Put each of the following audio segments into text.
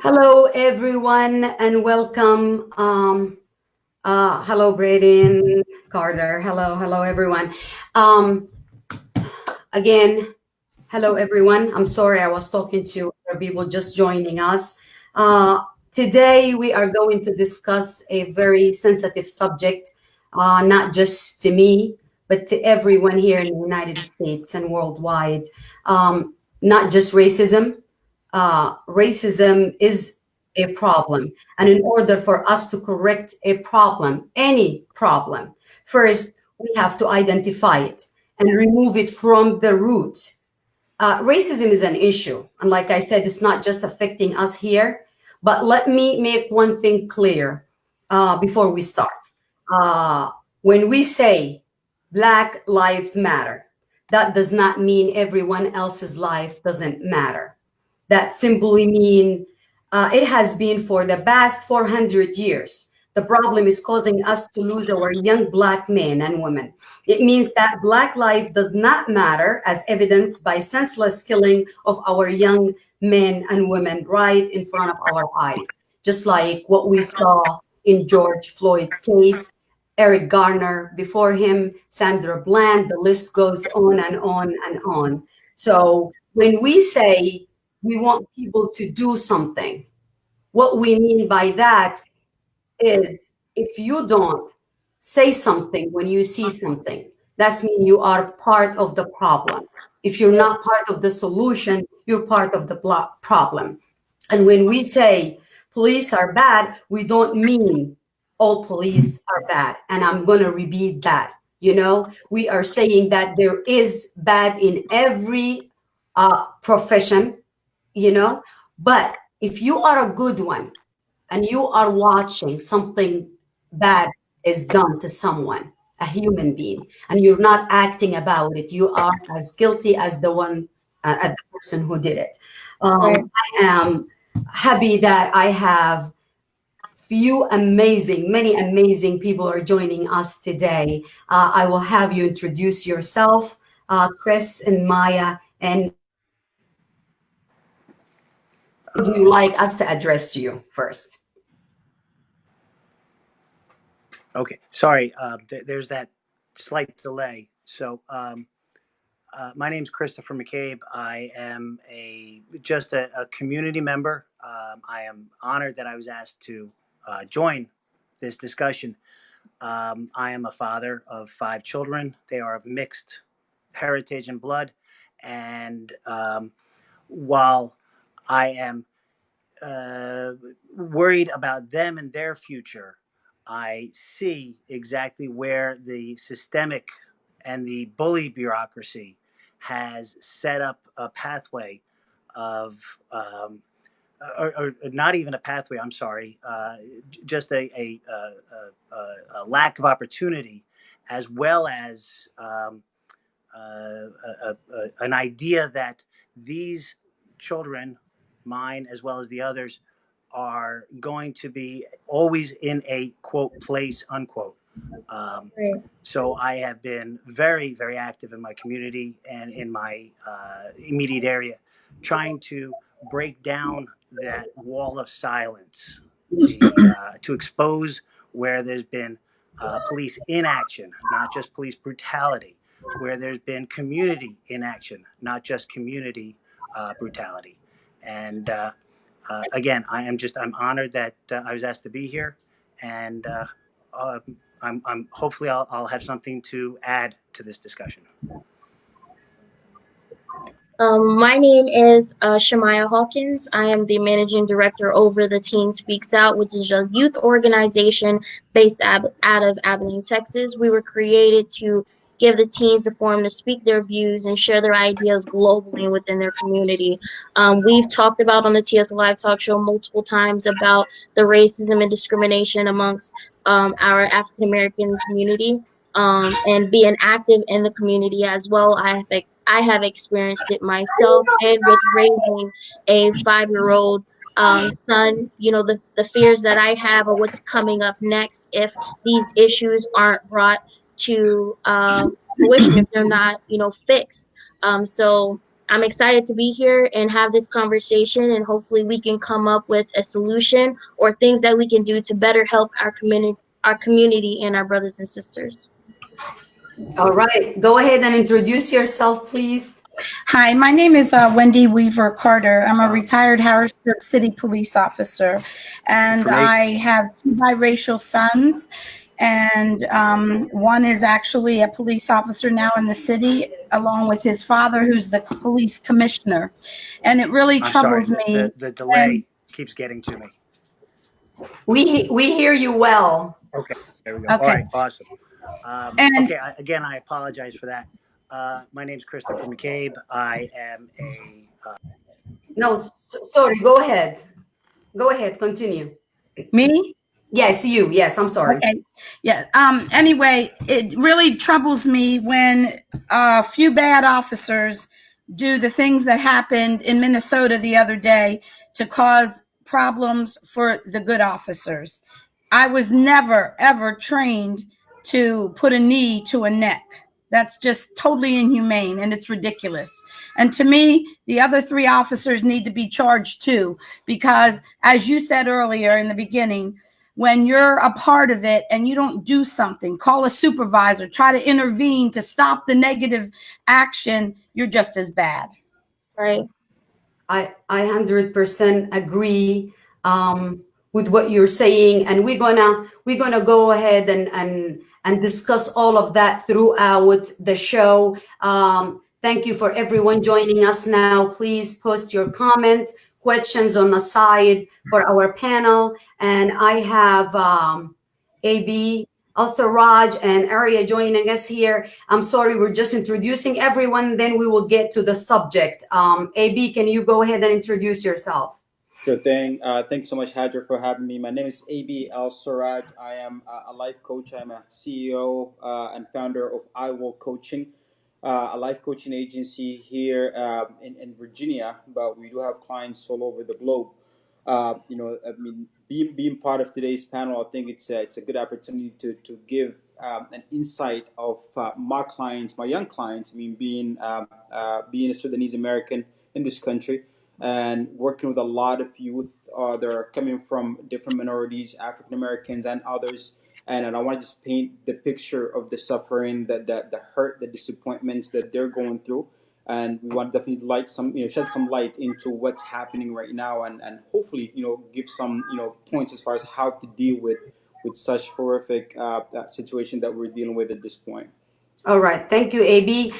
Hello, everyone, and welcome. Hello, Braden, Carter. Hello, everyone. Um, Again, hello, everyone. I'm sorry I was talking to other people just joining us. Uh, Today, we are going to discuss a very sensitive subject, not just to me, but to everyone here in the United States and worldwide. Not just racism. Racism is a problem. And in order for us to correct a problem, any problem, first, we have to identify it and remove it from the root. Racism is an issue. And like I said, it's not just affecting us here. But let me make one thing clear before we start. Uh, when we say Black Lives Matter, that does not mean everyone else's life doesn't matter. That simply mean it has been for the past 400 years. The problem is causing us to lose our young Black men and women. It means that Black life does not matter, as evidenced by senseless killing of our young men and women right in front of our eyes, just like what we saw in George Floyd's case, Eric Garner before him, Sandra Bland, the list goes on and on and on. So when we say we want people to do something, what we mean by that is if you don't say something when you see something, that's mean you are part of the problem. If you're not part of the solution, you're part of the problem. And when we say police are bad, we don't mean all police are bad. And I'm going to repeat that. We are saying that there is bad in every profession, but if you are a good one, and you are watching something bad is done to someone, a human being, and you're not acting about it, you are as guilty as as the person who did it. Right. I am happy that I have many amazing people are joining us today. I will have you introduce yourself, Chris and Maya, and would you like us to address you first? Okay, sorry. There's that slight delay. My name's Christopher McCabe. I am just a community member. I am honored that I was asked to join this discussion. I am a father of 5 children. They are of mixed heritage and blood, and while I am worried about them and their future, I see exactly where the systemic and the bully bureaucracy has set up a pathway of, or not even a pathway, I'm sorry, just a lack of opportunity, as well as an idea that these children, mine as well as the others, are going to be always in a quote place unquote. Um, Right. so I have been very, very active in my community and in my immediate area, trying to break down that wall of silence, to expose where there's been police inaction, not just police brutality, where there's been community inaction, not just community brutality. And again, I'm honored that I was asked to be here, and uh, I'm hopefully I'll have something to add to this discussion. My name is Shamaya Hawkins. I am the managing director over the Teen Speaks Out, which is a youth organization based out of Abilene, Texas. We were created to give the teens the forum to speak their views and share their ideas globally and within their community. We've talked about on the TS Live Talk Show multiple times about the racism and discrimination amongst our African American community. And being active in the community as well. I have experienced it myself, and with raising a 5-year-old son, the fears that I have of what's coming up next if these issues aren't brought to fruition, if they're not, fixed. So I'm excited to be here and have this conversation, and hopefully we can come up with a solution or things that we can do to better help our community and our brothers and sisters. All right, go ahead and introduce yourself, please. Hi, my name is Wendy Weaver Carter. I'm a Um, retired Harrisburg City police officer, and information. I have two biracial sons. And one is actually a police officer now in the city, along with his father, who's the police commissioner. And it really I'm sorry. troubles The, me the the when delay keeps getting to me. We hear you well. Okay, there we go. All okay, right, awesome. and Okay, again, I apologize for that. My name's Christopher McCabe. I am a No, sorry. Go ahead. Go ahead. Continue. me. Yes, you. Yes, I'm sorry. Okay. Yeah. Anyway, it really troubles me when a few bad officers do the things that happened in Minnesota the other day to cause problems for the good officers. I was never, ever trained to put a knee to a neck. That's just totally inhumane and it's ridiculous. And to me, the other three officers need to be charged too, because as you said earlier in the beginning, when you're a part of it and you don't do something, call a supervisor, try to intervene to stop the negative action, you're just as bad. Right. I 100% agree with what you're saying, and we're gonna go ahead and discuss all of that throughout the show. Thank you for everyone joining us now. Please post your comment, questions on the side for our panel, and I have AB. Also, Raj and Arya joining us here. I'm sorry, we're just introducing everyone, then we will get to the subject. AB, can you go ahead and introduce yourself? Sure thing. Thank you so much, Hadra, for having me. My name is AB Al Saraj. I am a life coach. I'm a CEO and founder of I Will Coaching, a life coaching agency here in Virginia, but we do have clients all over the globe. I mean, being part of today's panel, I think it's a good opportunity to give an insight of my clients, my young clients. I mean, being a Sudanese American in this country and working with a lot of youth that are coming from different minorities, African Americans and others. And I want to just paint the picture of the suffering, the hurt, the disappointments that they're going through. And we want to definitely shed some light into what's happening right now, and hopefully, give some, points as far as how to deal with such horrific situation that we're dealing with at this point. All right, thank you, AB.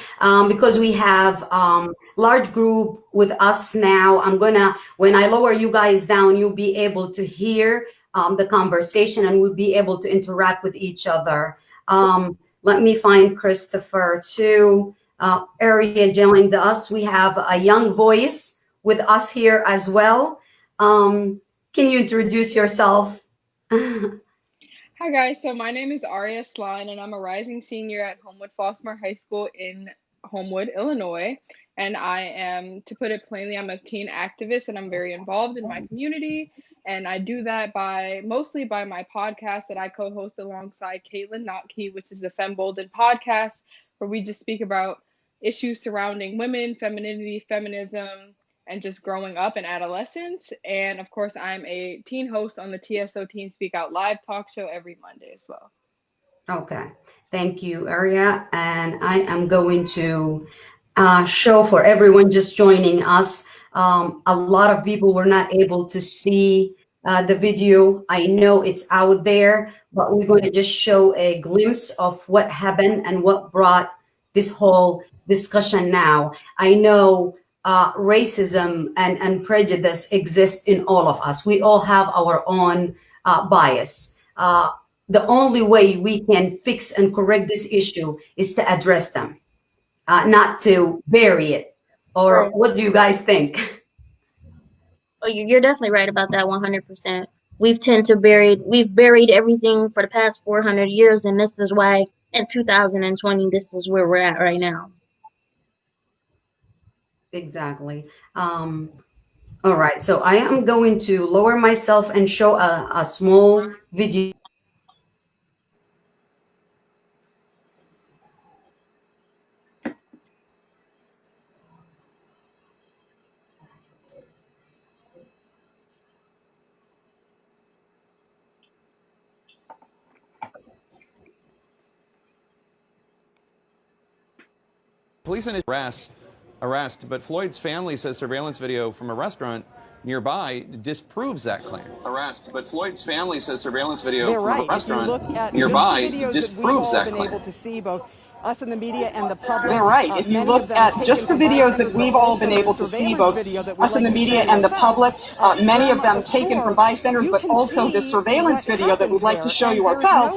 Because we have large group with us now, when I lower you guys down, you'll be able to hear the conversation and we'll be able to interact with each other. Let me find Christopher too. Area joined us. We have a young voice with us here as well. Can you introduce yourself? Hi guys, so my name is Aria Sline and I'm a rising senior at Homewood Flossmoor High School in Homewood, Illinois. And I am, to put it plainly, I'm a teen activist and I'm very involved in my community. And I do that mostly by my podcast that I co-host alongside Caitlin Notkey, which is the Fembolden podcast, where we just speak about issues surrounding women, femininity, feminism, and just growing up and adolescence. And of course, I'm a teen host on the TSO Teen Speak Out Live talk show every Monday as well. Okay, thank you, Arya. And I am going to show for everyone just joining us. A lot of people were not able to see the video. I know it's out there, but we're going to just show a glimpse of what happened and what brought this whole discussion now. I know racism and prejudice exist in all of us. We all have our own bias. The only way we can fix and correct this issue is to address them, not to bury it. Or Right. what do you guys think? Oh, you're definitely right about that 100%. We've buried everything for the past 400 years, and this is why in 2020, this is where we're at right now. Exactly. All right, so I am going to lower myself and show a small video. police in arrest, but Floyd's family says surveillance video from a restaurant nearby disproves that claim. Arrest, but Floyd's family says surveillance video from a restaurant nearby disproves that claim. Able to see both us in the media and the public. They're right. If you look at just the videos that we've all been able to see, both us in the media and the public, many of them taken from bystanders, but also the surveillance video that we'd like to show you ourselves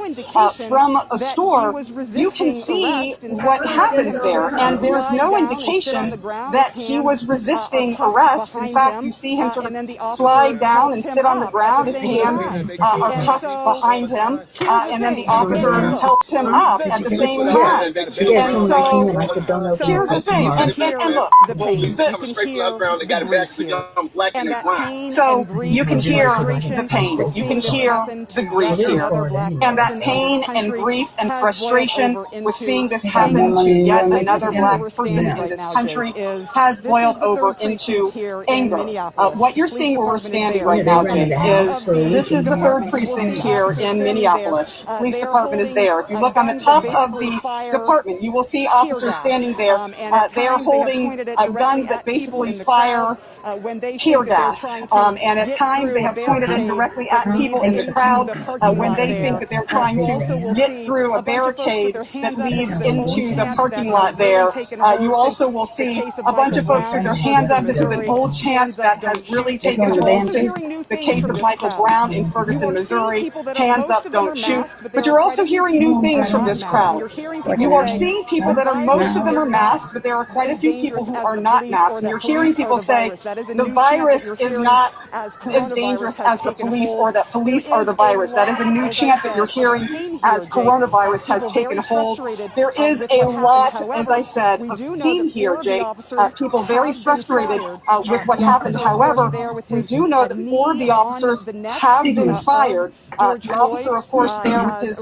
from a store, you can see what happens there. And there's no indication that he was resisting arrest. In fact, you see him sort of slide down and sit on the ground. His hands are cuffed behind him, and then the officer helps him up at the same time. And so here's the thing, and look, so you can hear the pain, you can hear the grief here, and that pain and grief and frustration with seeing this happen to yet another black person in this country has boiled over into anger. What you're seeing where we're standing right now, Jake, is this is the 3rd precinct here in Minneapolis. Police department is there. If you look on the top of the department, you will see officers standing there. They are holding guns that basically fire tear gas, and at times they have pointed it directly at people in the crowd when they think that they're trying to get through a barricade that leads into the parking lot there. You also will see a bunch of folks with their hands up. This is an old chant that has really taken hold since the case of Michael Brown in Ferguson, Missouri. Hands up, don't shoot. But you're also hearing new things from this crowd. You are seeing people that are, most of them are masked, but there are quite a few people who are not masked. And you're hearing people say the virus is not as dangerous as the police, or that police are the virus. That is a new chant that you're hearing as coronavirus has taken hold. There is a lot, as I said, of pain here, Jake. People very frustrated with what happened. However, we do know that 4 of the officers have been fired. The officer, of course, there with his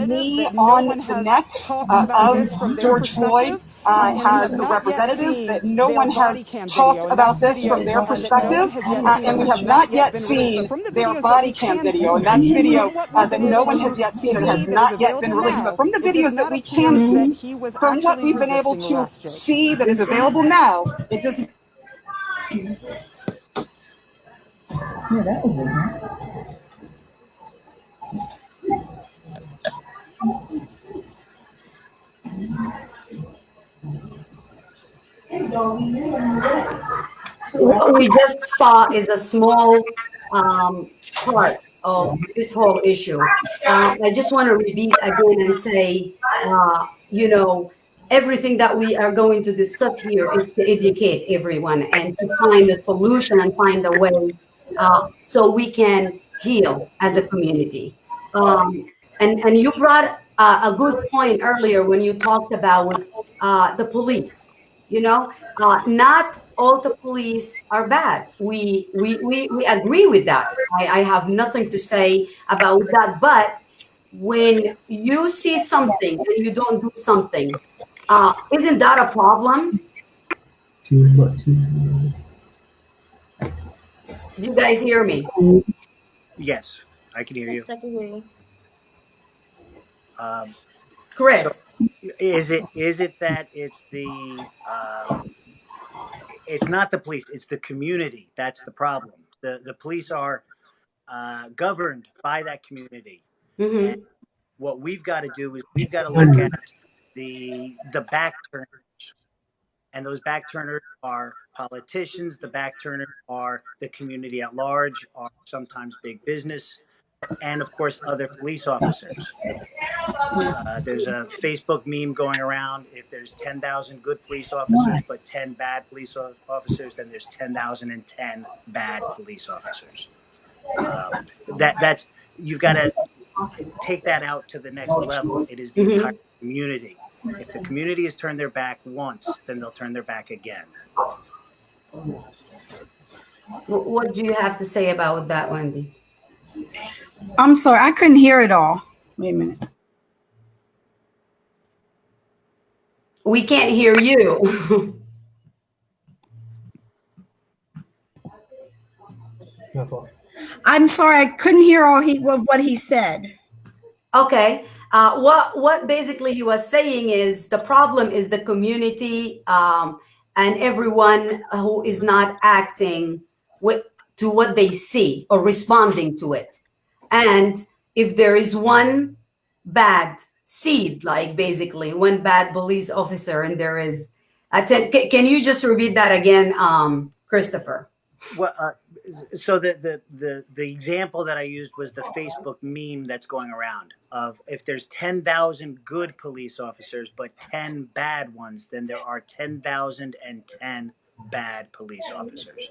knee on the neck of George Floyd has a representative that no one has talked about this from their perspective, and we have not yet seen their body cam video, and that's video that no one has yet seen and has not yet been released. But from the videos that we can see, from what we've been able to see that is available now, it does. Yeah, that was it. What we just saw is a small part of this whole issue. I just want to repeat again and say, everything that we are going to discuss here is to educate everyone and to find a solution and find a way so we can heal as a community. And you brought a good point earlier when you talked about with the police. Not all the police are bad. We agree with that. I have nothing to say about that. But when you see something and you don't do something, isn't that a problem? Do you guys hear me? Yes, I can hear you. I can hear you. Chris. So is it that it's it's not the police, it's the community that's the problem. The police are governed by that community. Mm-hmm. And what we've got to do is we've got to look at the back turners, and those back turners are politicians. The back turners are the community at large, are sometimes big business, and of course other police officers. There's a Facebook meme going around: if there's 10,000 good police officers but 10 bad police officers, then there's 10,010 bad police officers. That's you've got to take that out to the next level. It is the entire community. If the community has turned their back once, then they'll turn their back again. What do you have to say about that, Wendy? I'm sorry, I couldn't hear it all. Wait a minute. We can't hear you. I'm sorry, I couldn't hear all of what he said. Okay. What basically he was saying is the problem is the community, and everyone who is not acting with, to what they see or responding to it. And if there is one bad seed, like basically one bad police officer, and there is can you just repeat that again, Christopher? Well, so the example that I used was the Facebook meme that's going around of if there's 10,000 good police officers but 10 bad ones, then there are 10,010 bad police officers.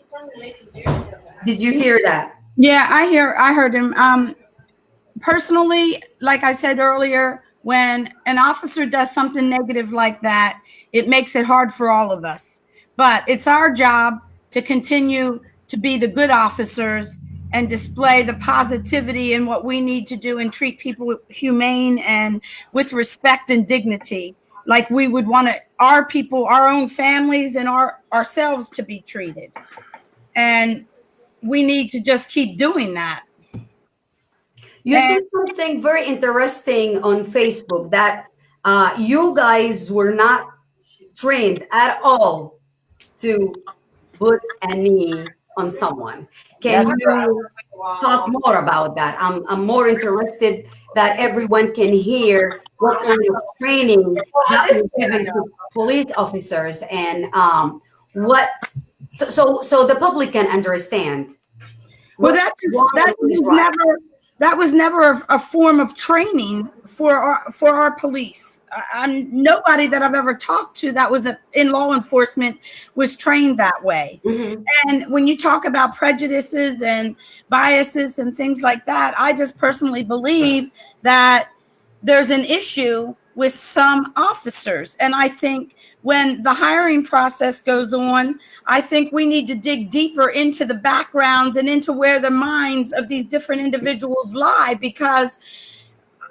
Did you hear that? Yeah, I heard him. Personally, like I said earlier, when an officer does something negative like that, it makes it hard for all of us. But it's our job to continue to be the good officers and display the positivity in what we need to do and treat people humane and with respect and dignity, like we would want our people, our own families, and ourselves to be treated. And we need to just keep doing that. You said something very interesting on Facebook that you guys were not trained at all to put a knee on someone. Can you talk more about that? I'm more interested that everyone can hear what kind of training that was given to police officers and what, so the public can understand. Well, that was never a form of training for our police. Nobody that I've ever talked to that was in law enforcement was trained that way. Mm-hmm. And when you talk about prejudices and biases and things like that, I just personally believe that there's an issue with some officers. And I think when the hiring process goes on, I think we need to dig deeper into the backgrounds and into where the minds of these different individuals lie. Because,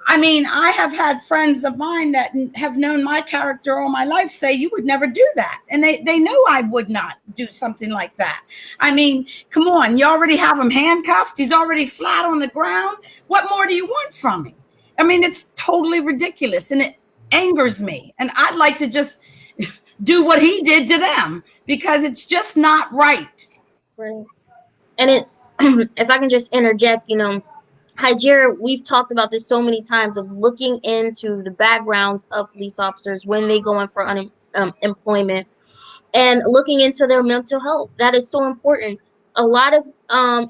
I mean, I have had friends of mine that have known my character all my life say, you would never do that. And they know I would not do something like that. I mean, come on, you already have him handcuffed. He's already flat on the ground. What more do you want from him? I mean, it's totally ridiculous, and it angers me. And I'd like to just do what he did to them because it's just not right. Right. And if I can just interject, Hajira, we've talked about this so many times of looking into the backgrounds of police officers when they go in for employment and looking into their mental health. That is so important. A lot of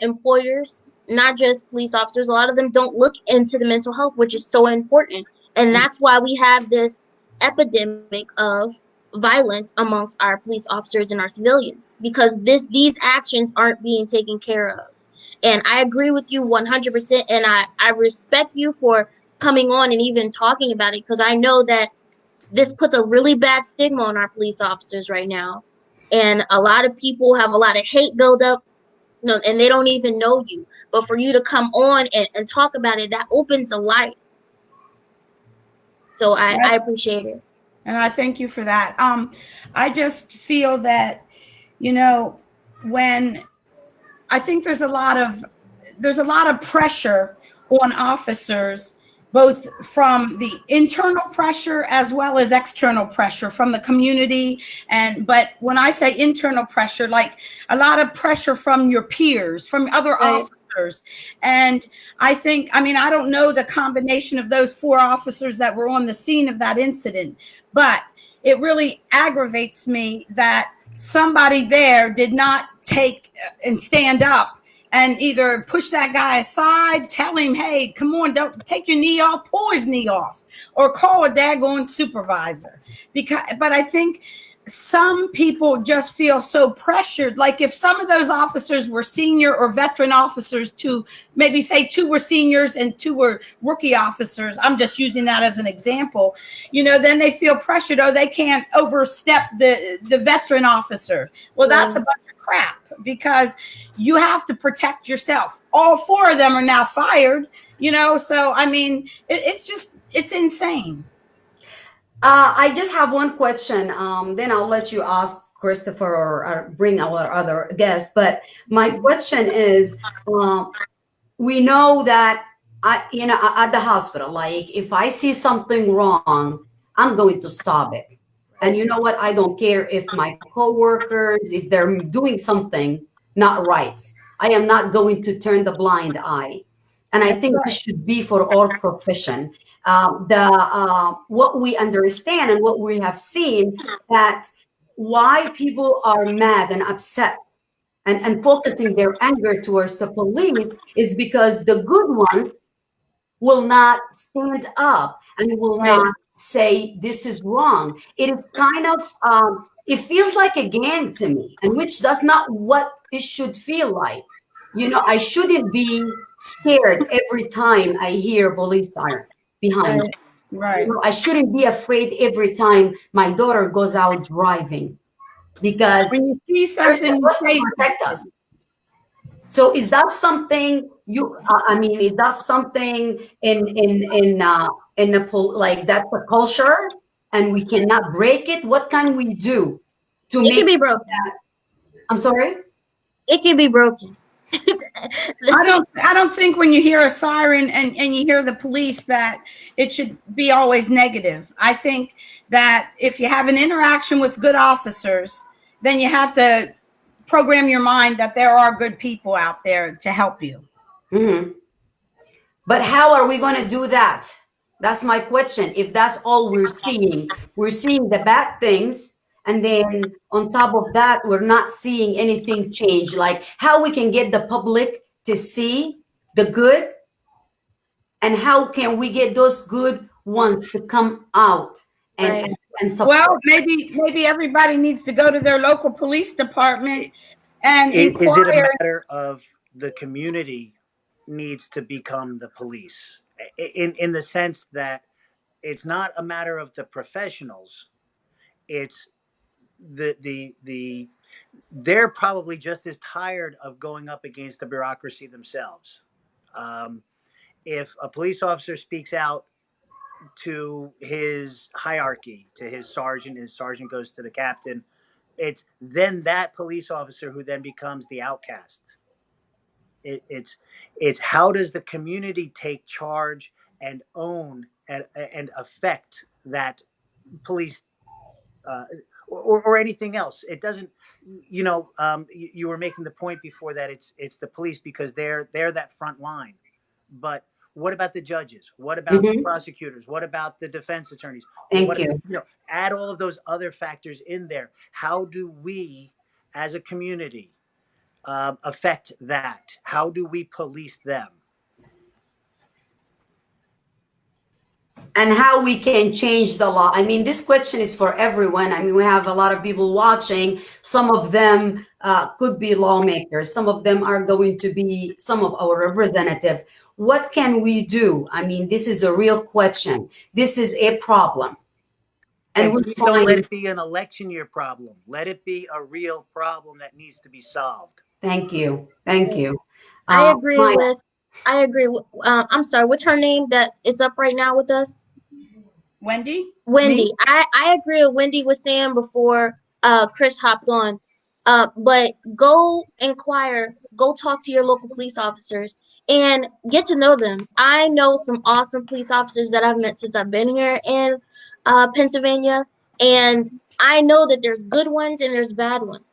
employers, not just police officers, a lot of them don't look into the mental health, which is so important. And that's why we have this epidemic of violence amongst our police officers and our civilians, because these actions aren't being taken care of. And I agree with you 100%. And I respect you for coming on and even talking about it, because I know that this puts a really bad stigma on our police officers right now. And a lot of people have a lot of hate buildup, and they don't even know you. But for you to come on and talk about it, that opens a light. So I appreciate it. And I thank you for that. I just feel that, when I think there's a lot of pressure on officers, both from the internal pressure as well as external pressure from the community. But when I say internal pressure, like a lot of pressure from your peers, from other officers. And I think, I don't know the combination of those 4 officers that were on the scene of that incident, but it really aggravates me that somebody there did not take and stand up and either push that guy aside, tell him, hey, come on, don't take your knee off, pull his knee off, or call a daggone supervisor. But I think some people just feel so pressured. Like if some of those officers were senior or veteran officers, to maybe say 2 were seniors and 2 were rookie officers, I'm just using that as an example, then they feel pressured. Oh, they can't overstep the veteran officer. Well, that's a bunch of crap, because you have to protect yourself. All 4 of them are now fired, so it's insane. I just have one question. Then I'll let you ask Christopher or bring our other guest. But my question is, we know that at the hospital, like if I see something wrong, I'm going to stop it. And you know what? I don't care if my coworkers, if they're doing something not right. I am not going to turn the blind eye. And I That's think this right. should be for our profession. The What we understand and what we have seen, that why people are mad and upset and focusing their anger towards the police is because the good ones will not stand up and will Right. not say this is wrong. It is kind of it feels like a gang to me, and which does not what it should feel like. I shouldn't be scared every time I hear police siren behind me. Right. Right. I shouldn't be afraid every time my daughter goes out driving, because When you see they're something, you supposed to say protect us. So is that something I mean, is that something in the like that's a culture and we cannot break it? What can we do to It can make be broken. that? I'm sorry? It can be broken. I don't think when you hear a siren and you hear the police that it should be always negative. I think that if you have an interaction with good officers, then you have to program your mind that there are good people out there to help you. Hmm. But how are we going to do that? That's my question. If that's all we're seeing the bad things, and then on top of that, we're not seeing anything change. Like how we can get the public to see the good, and how can we get those good ones to come out and Right. and Well, support? maybe everybody needs to go to their local police department and Is it a inquire. matter of the community needs to become the police, in the sense that it's not a matter of the professionals, it's the they're probably just as tired of going up against the bureaucracy themselves. um, if a police officer speaks out to his hierarchy, to his sergeant goes to the captain, it's then that police officer who then becomes the outcast. It's how does the community take charge and own and affect that police, uh, or anything else. It doesn't. You were making the point before that it's the police because they're that front line, but what about the judges? What about the Mhm. prosecutors? What about the defense attorneys? Thank What you. add all of those other factors in there? How do we, as a community, affect that? How do we police them? And how we can change the law. I mean, this question is for everyone. I mean, we have a lot of people watching. Some of them could be lawmakers. Some of them are going to be some of our representatives. What can we do? I mean, this is a real question. This is a problem. And And we're please don't let trying. it be an election year problem. Let it be a real problem that needs to be solved. Thank you. Thank you. I agree Maya, with. I agree with. I'm sorry. What's her name that is up right now with us? Wendy, me. Wendy. I agree with Wendy was saying before Chris hopped on. But go inquire, go talk to your local police officers and get to know them. I know some awesome police officers that I've met since I've been here in Pennsylvania, and I know that there's good ones and there's bad ones.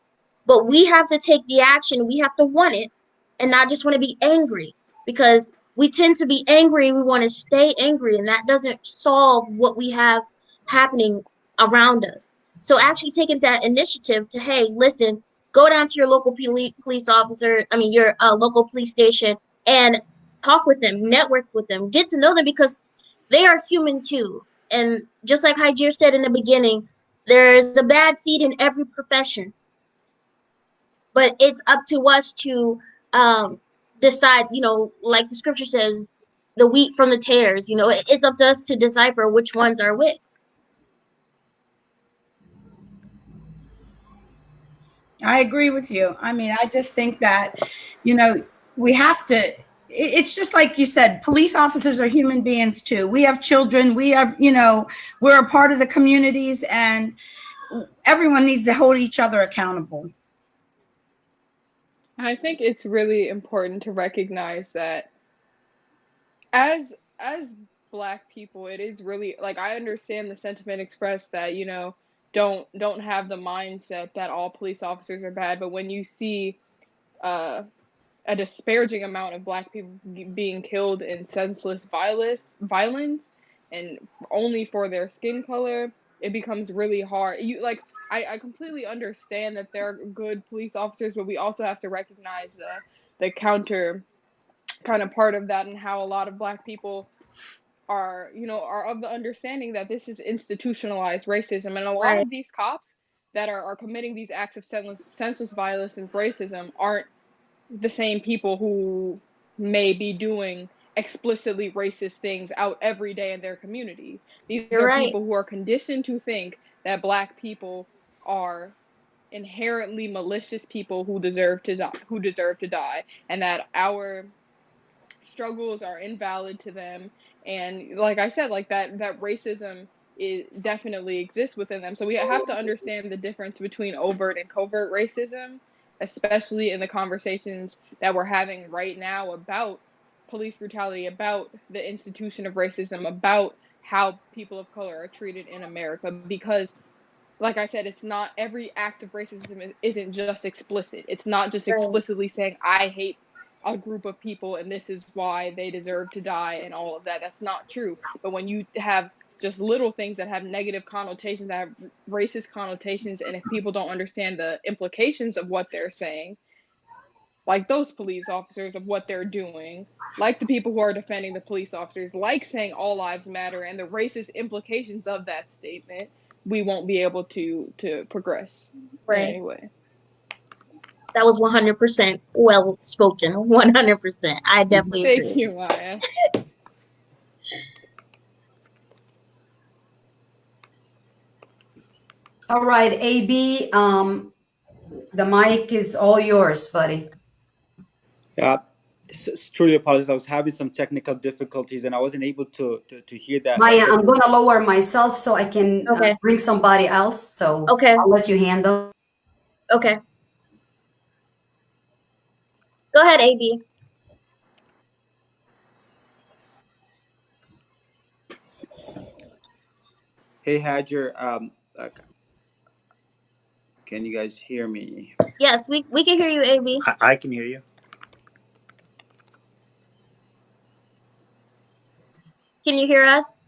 But we have to take the action. We have to want it and not just want to be angry because we tend to be angry. We want to stay angry, and that doesn't solve what we have happening around us. So actually taking that initiative to, hey, listen, go down to your local police officer, your local police station, and talk with them, network with them, get to know them because they are human too. And just like Hajir said in the beginning, there's a bad seed in every profession, but it's up to us to decide, like the scripture says, the wheat from the tares. It's up to us to decipher which ones are which. I agree with you. I mean, I just think that, you know, we have to, it's just like you said, police officers are human beings too. We have children, we have, we're a part of the communities, and everyone needs to hold each other accountable. I think it's really important to recognize that as Black people, it is really like, I understand the sentiment expressed that, you know, don't have the mindset that all police officers are bad, but when you see a disparaging amount of Black people being killed in senseless violence and only for their skin color, it becomes really hard. You like, I completely understand that there are good police officers, but we also have to recognize the counter kind of part of that, and how a lot of Black people are, you know, are of the understanding that this is institutionalized racism, and a lot Right. of these cops that are committing these acts of senseless violence and racism aren't the same people who may be doing explicitly racist things out every day in their community. These You're are right. people who are conditioned to think that Black people are inherently malicious people who deserve to die, and that our struggles are invalid to them. And like I said, like that racism is definitely exists within them. So we have to understand the difference between overt and covert racism, especially in the conversations that we're having right now about police brutality, about the institution of racism, about how people of color are treated in America. Because like I said, it's not every act of racism isn't just explicit. It's not just Right. explicitly saying, I hate a group of people and this is why they deserve to die and all of that. That's not true. But when you have just little things that have negative connotations, that have racist connotations, and if people don't understand the implications of what they're saying, like those police officers, of what they're doing, like the people who are defending the police officers, like saying all lives matter and the racist implications of that statement, we won't be able to progress in Right. any way. That was 100% well spoken. 100%. I definitely Thank agree. you, Maya. All right, AB, the mic is all yours, buddy. Yeah, truly apologize. I was having some technical difficulties and I wasn't able to hear that. Maya, I'm going to lower myself so I can Okay. bring somebody else. So Okay. I'll let you handle. Okay. Go ahead, AB. Hey, Hadger, can you guys hear me? Yes, we can hear you, AB. I can hear you. Can you hear us?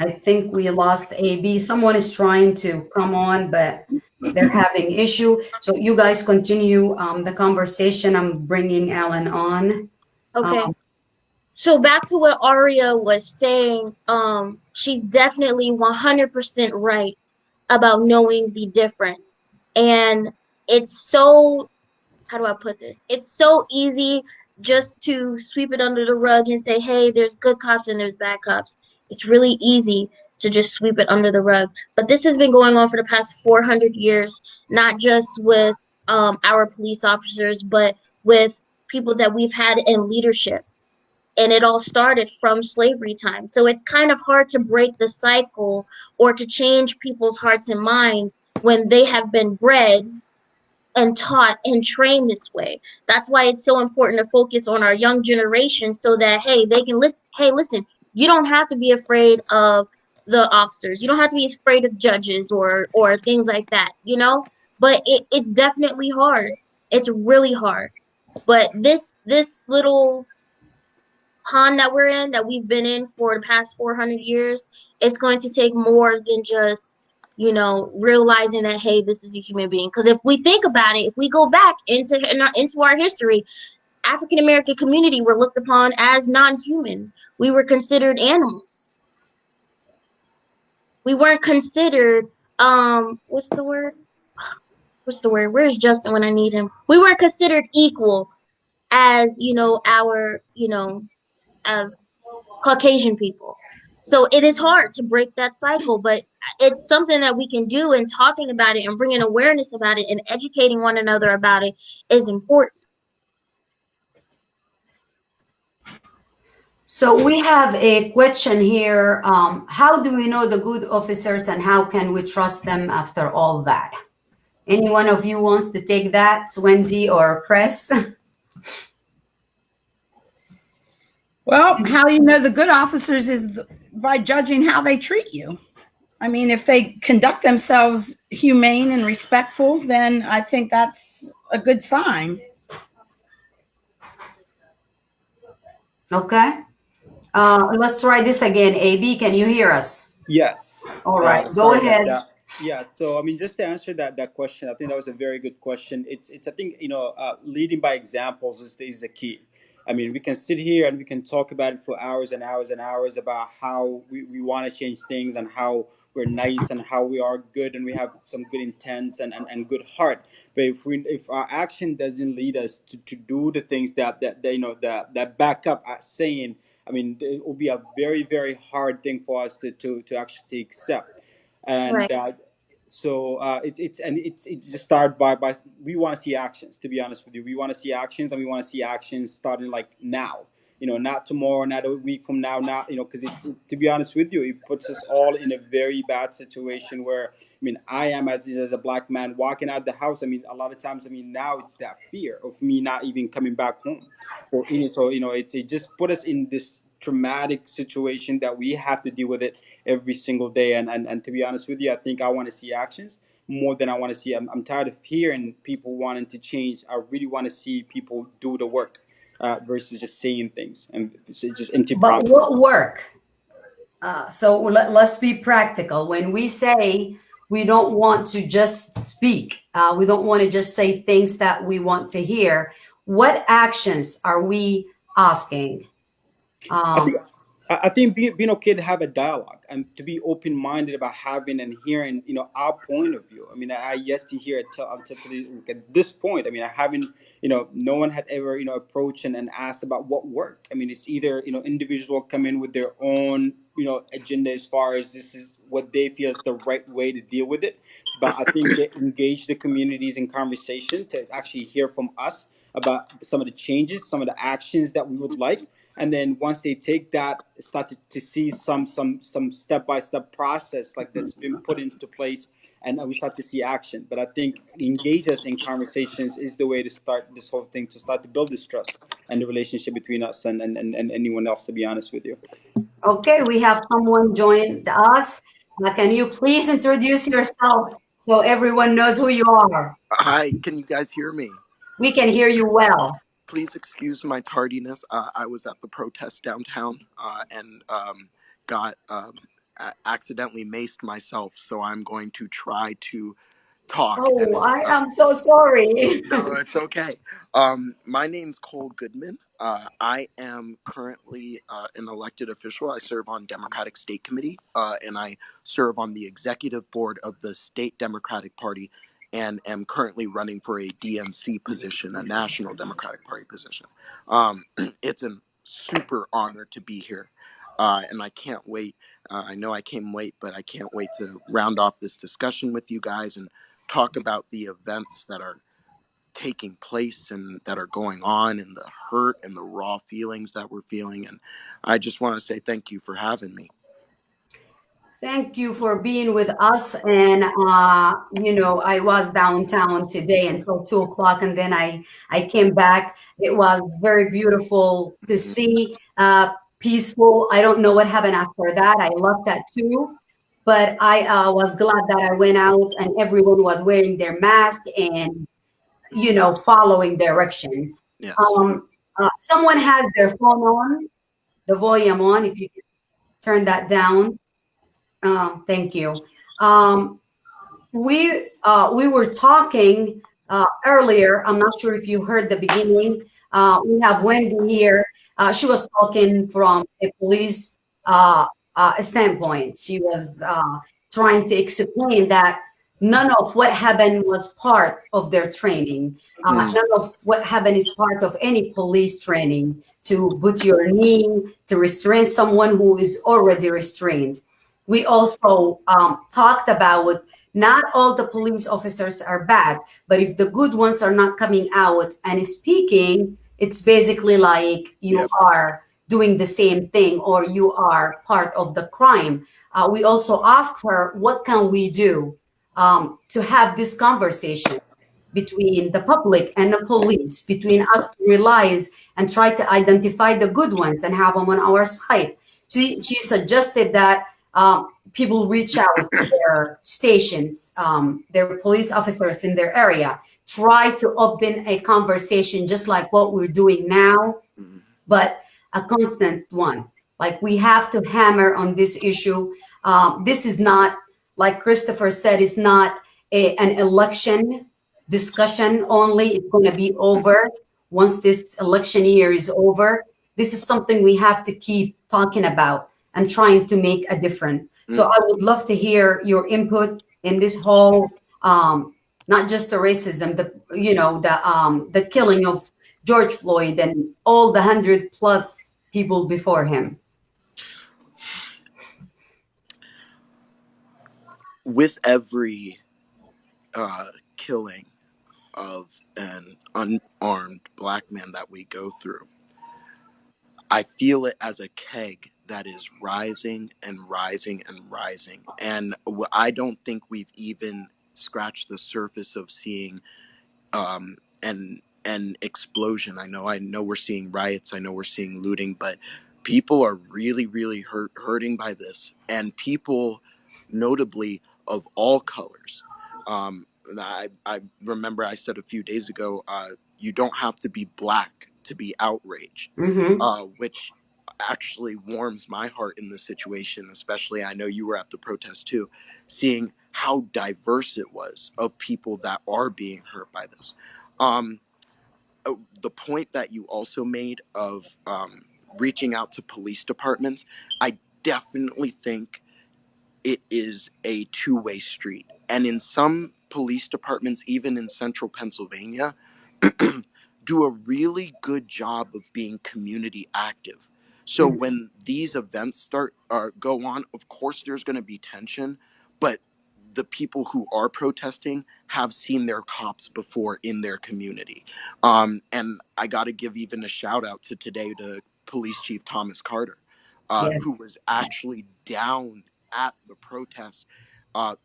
I think we lost AB. Someone is trying to come on, but they're having issue. So you guys continue the conversation. I'm bringing Alan on. Okay. So back to what Aria was saying, she's definitely 100% right about knowing the difference. And it's so, how do I put this? It's so easy just to sweep it under the rug and say, hey, there's good cops and there's bad cops. It's really easy to just sweep it under the rug. But this has been going on for the past 400 years, not just with our police officers, but with people that we've had in leadership. And it all started from slavery time. So it's kind of hard to break the cycle or to change people's hearts and minds when they have been bred and taught and trained this way. That's why it's so important to focus on our young generation so that, hey, they can listen. Hey, listen, you don't have to be afraid of the officers. You don't have to be afraid of judges or things like that, you know? But it's definitely hard. It's really hard. But this little pond that we're in, that we've been in for the past 400 years, it's going to take more than just, you know, realizing that, hey, this is a human being. Because if we think about it, if we go back into our history, African American community were looked upon as non-human. We were considered animals. We weren't considered what's the word? Where's Justin when I need him? We weren't considered equal as, you know, as Caucasian people. So it is hard to break that cycle, but it's something that we can do, and talking about it and bringing awareness about it and educating one another about it is important. So we have a question here. How do we know the good officers and how can we trust them after all that? Any one of you wants to take that, Wendy or Chris? Well, how you know the good officers is by judging how they treat you. I mean, if they conduct themselves humane and respectful, then I think that's a good sign. Okay. Let's try this again. AB, can you hear us? Yes. All right, go Sorry about ahead. that. Yeah. So I mean, just to answer that question, I think that was a very good question. It's I think leading by examples is the key. I mean, we can sit here and we can talk about it for hours and hours and hours about how we want to change things and how we're nice and how we are good and we have some good intents and good heart. But if our action doesn't lead us to do the things that that back up at saying, I mean, it will be a very, very hard thing for us to actually accept. And Right. it's just start by we want to see actions. To be honest with you, we want to see actions, and we want to see actions starting like now. Not tomorrow, not a week from now, not because it's, to be honest with you, it puts us all in a very bad situation where, I mean, I am as a black man walking out the house. I mean, a lot of times, I mean, now it's that fear of me not even coming back home or so it just put us in this traumatic situation that we have to deal with it every single day. And to be honest with you, I think I want to see actions more than I want to see. I'm tired of hearing people wanting to change. I really want to see people do the work versus just saying things and just empty But promises. what work? So let's be practical. When we say we don't want to just speak, we don't want to just say things that we want to hear, what actions are we asking? I think Um, I think being okay to have a dialogue and to be open minded about having and hearing our point of view. I mean, I yet to hear it until at this point. I mean, I haven't no one had ever approached and asked about what work. I mean, it's either individual come in with their own agenda as far as this is what they feel is the right way to deal with it. But I think they engage the communities in conversation to actually hear from us about some of the changes, some of the actions that we would like, and then once they take that, start to see some step-by-step process like that's been put into place, and we start to see action. But I think engage us in conversations is the way to start this whole thing, to start to build this trust and the relationship between us and anyone else, to be honest with you. okay, we have someone joined us. Can you please introduce yourself so everyone knows who you are? Hi, can you guys hear me? We can hear you well. Please excuse my tardiness. I was at the protest downtown and got accidentally maced myself, so I'm going to try to talk. And Oh, it's I am so sorry. no, it's okay. My name's Cole Goodman. I am currently an elected official. I serve on Democratic State Committee, and I serve on the executive board of the State Democratic Party, and am currently running for a DNC position, a National Democratic Party position. It's a super honor to be here, and I can't wait. I know I came late, but I can't wait to round off this discussion with you guys and talk about the events that are taking place and that are going on and the hurt and the raw feelings that we're feeling. And I just want to say thank you for having me. Thank you for being with us. And I was downtown today until 2 o'clock, and then I came back. It was very beautiful to see, peaceful. I don't know what happened after that. I love that too. But I was glad that I went out and everyone was wearing their mask and following directions. Yes. Someone has their phone on, the volume on. If you can turn that down. Thank you. We were talking earlier. I'm not sure if you heard the beginning. We have Wendy here. She was talking from a police standpoint. She was trying to explain that none of what happened was part of their training. None of what happened is part of any police training to put your knee, to restrain someone who is already restrained. We also talked about not all the police officers are bad, but if the good ones are not coming out and speaking, it's basically like you are doing the same thing or you are part of the crime. We also asked her, what can we do to have this conversation? between the public and the police, between us to realize and try to identify the good ones and have them on our side. She suggested that people reach out to their stations, their police officers in their area, try to open a conversation just like what we're doing now, but a constant one. Like we have to hammer on this issue. This is not, like Christopher said, it's not an election discussion only. It's going to be over once this election year is over. This is something we have to keep talking about and trying to make a difference. So I would love to hear your input in this whole, not just the racism, the killing of George Floyd and all the 100+ people before him. With every killing of an unarmed black man that we go through, I feel it as a keg that is rising and rising and rising. And I don't think we've even scratched the surface of seeing an explosion. I know we're seeing riots, I know we're seeing looting, but people are really, really hurting by this. And people, notably of all colors. I remember I said a few days ago, you don't have to be black to be outraged, which actually warms my heart in this situation. Especially, I know you were at the protest too, seeing how diverse it was of people that are being hurt by this. The point that you also made of reaching out to police departments, I definitely think it is a two-way street. And in some police departments, even in central Pennsylvania, do a really good job of being community active. So when these events go on, of course there's going to be tension, but the people who are protesting have seen their cops before in their community. And I got to give even a shout out to Police Chief Thomas Carter, who was actually down at the protest,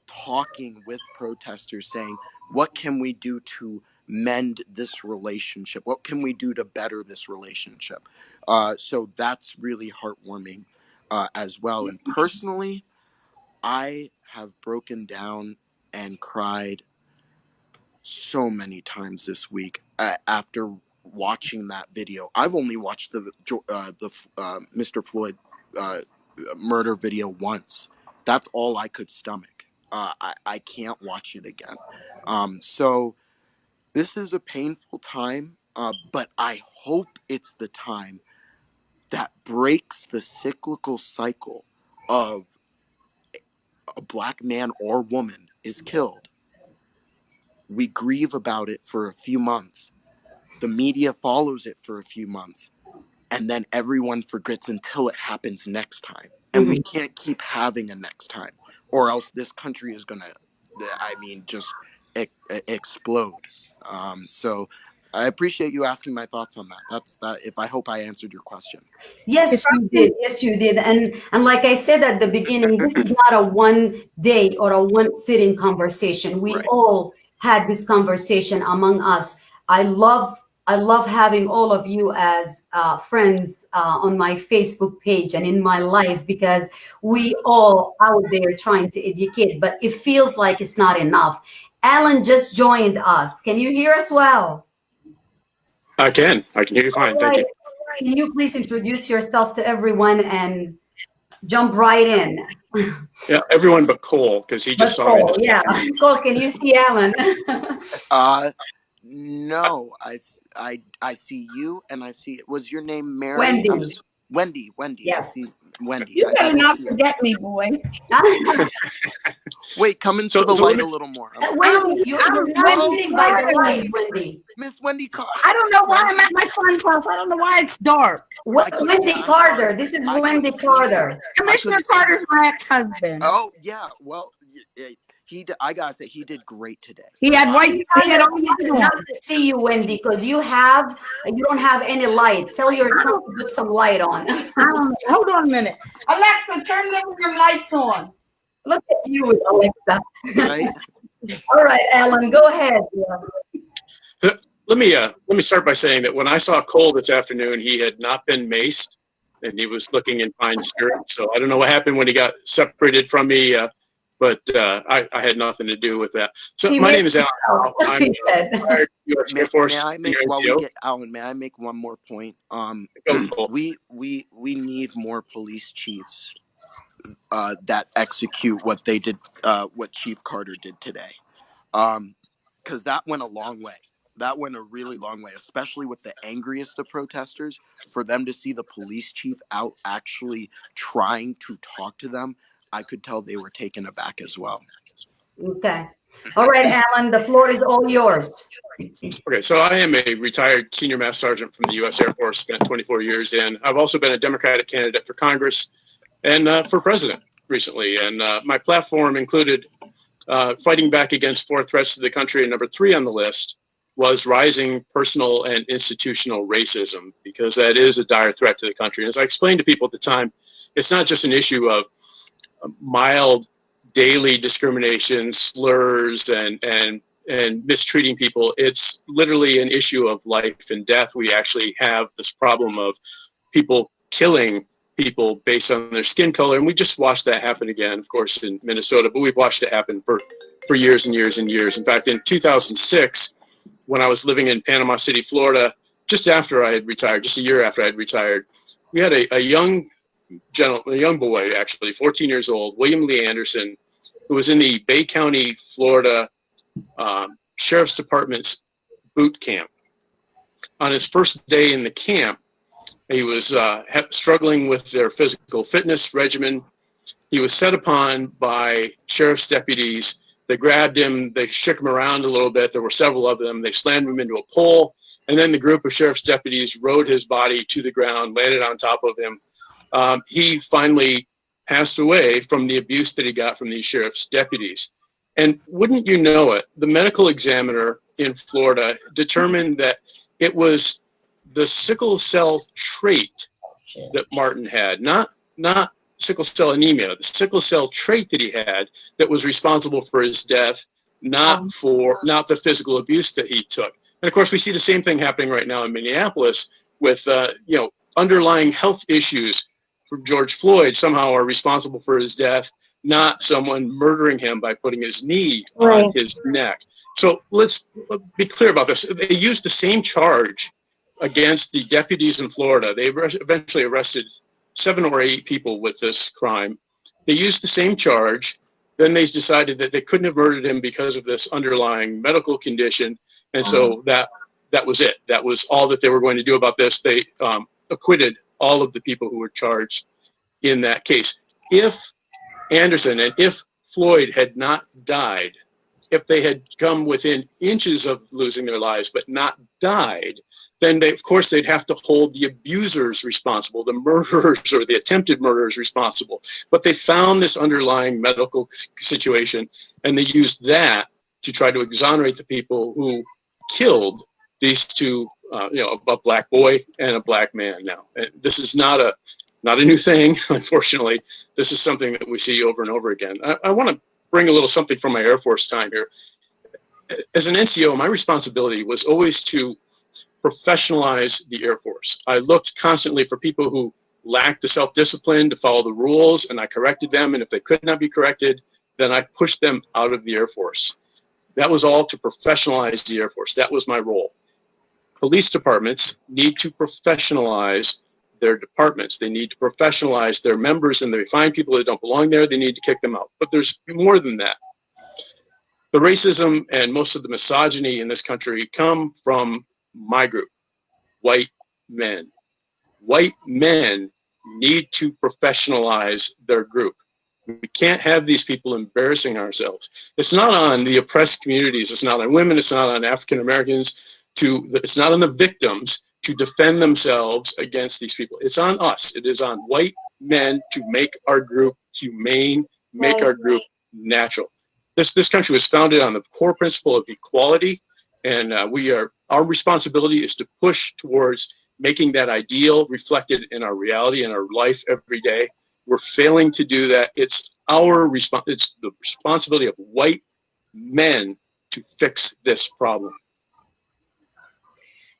talking with protesters, saying, what can we do to mend this relationship? What can we do to better this relationship? So that's really heartwarming as well. And personally, I have broken down and cried so many times this week after watching that video. I've only watched the Mr. Floyd murder video once. That's all I could stomach. I can't watch it again. So this is a painful time, but I hope it's the time that breaks the cyclical cycle of a black man or woman is killed. We grieve about it for a few months. The media follows it for a few months. And then everyone forgets until it happens next time. And we can't keep having a next time, or else this country is going to, just explode. So I appreciate you asking my thoughts on that. That's that. I hope I answered your question. Yes, you did. Yes, you did. And like I said at the beginning, this is not a one day or a one sitting conversation. We all had this conversation among us. I love having all of you as friends on my Facebook page and in my life, because we all out there trying to educate, but it feels like it's not enough. Alan just joined us. Can you hear us well? I can hear you fine. Thank you. Can you please introduce yourself to everyone and jump right in? Yeah, everyone but Cole, because he just saw me. Yeah, Cole, can you see Alan? No, I see you, and I see. Was your name Mary? Wendy. Wendy. Yes. I see Wendy. You better not forget me, boy. Wait, come into the light a little more. Wendy, you're not sitting by the light, Wendy. Miss Wendy Carter. I don't know why I'm at my son's house. I don't know why it's dark. Wendy Carter. This is Wendy Carter. Commissioner Carter's my ex-husband. Oh yeah, well, I gotta say he did great today. He had white. I had not to see you, Wendy, because you don't have any light. Tell your son to put some light on. Hold on a minute, Alexa, turn your lights on. Look at you, Alexa. Right. All right, Alan, go ahead. Let me start by saying that when I saw Cole this afternoon, he had not been maced, and he was looking in fine spirits. So I don't know what happened when he got separated from me, but I had nothing to do with that. So He my made name is Alan. I'm he said. retired U.S. Air May Force I make, senior while we NCO. get Alan, may I make one more point? Go, Cole. We need more police chiefs that execute what they did, what Chief Carter did today. Because that went a long way. That went a really long way, especially with the angriest of protesters. For them to see the police chief out actually trying to talk to them, I could tell they were taken aback as well. Okay. All right, Alan, the floor is all yours. Okay, so I am a retired senior master sergeant from the U.S. Air Force, spent 24 years in. I've also been a Democratic candidate for Congress and for president recently. And my platform included fighting back against 4 threats to the country. And number 3 on the list was rising personal and institutional racism, because that is a dire threat to the country. And as I explained to people at the time, it's not just an issue of mild daily discrimination, slurs, and mistreating people. It's literally an issue of life and death. We actually have this problem of people killing people based on their skin color, and we just watched that happen again, of course, in Minnesota, but we've watched it happen for years and years and years. In fact, in 2006, when I was living in Panama City, Florida, just after I had retired, just a year after I had retired, we had a young boy, actually, 14 years old, William Lee Anderson, who was in the Bay County, Florida Sheriff's Department's boot camp. On his first day in the camp, he was struggling with their physical fitness regimen. He was set upon by sheriff's deputies. They grabbed him, they shook him around a little bit. There were several of them. They slammed him into a pole, and then the group of sheriff's deputies rode his body to the ground, landed on top of him. He finally passed away from the abuse that he got from these sheriff's deputies. And wouldn't you know it, the medical examiner in Florida determined that it was the sickle cell trait that Martin had, not sickle cell anemia, the sickle cell trait that he had that was responsible for his death, not the physical abuse that he took. And of course, we see the same thing happening right now in Minneapolis with underlying health issues from George Floyd somehow are responsible for his death, not someone murdering him by putting his knee on his neck. So let's be clear about this. They used the same charge against the deputies in Florida. They eventually arrested 7 or 8 people with this crime. They used the same charge. Then they decided that they couldn't have murdered him because of this underlying medical condition. And so that was it. That was all that they were going to do about this. They acquitted all of the people who were charged in that case. If Anderson and if Floyd had not died, if they had come within inches of losing their lives but not died, then of course they'd have to hold the abusers responsible, the murderers or the attempted murderers responsible. But they found this underlying medical situation, and they used that to try to exonerate the people who killed these 2, a black boy and a black man. Now, and this is not a new thing, unfortunately. This is something that we see over and over again. I want to bring a little something from my Air Force time here. As an NCO, my responsibility was always to professionalize the Air Force. I looked constantly for people who lacked the self-discipline to follow the rules, and I corrected them. And if they could not be corrected, then I pushed them out of the Air Force. That was all to professionalize the Air Force. That was my role. Police departments need to professionalize their departments. They need to professionalize their members, and they find people that don't belong there, they need to kick them out. But there's more than that. The racism and most of the misogyny in this country come from my group, white men. White men need to professionalize their group. We can't have these people embarrassing ourselves. It's not on the oppressed communities. It's not on women. It's not on African Americans. It's not on the victims to defend themselves against these people. It's on us. It is on white men to make our group humane, make our group natural. This country was founded on the core principle of equality, and our responsibility is to push towards making that ideal reflected in our reality and our life every day. We're failing to do that. It's it's the responsibility of white men to fix this problem.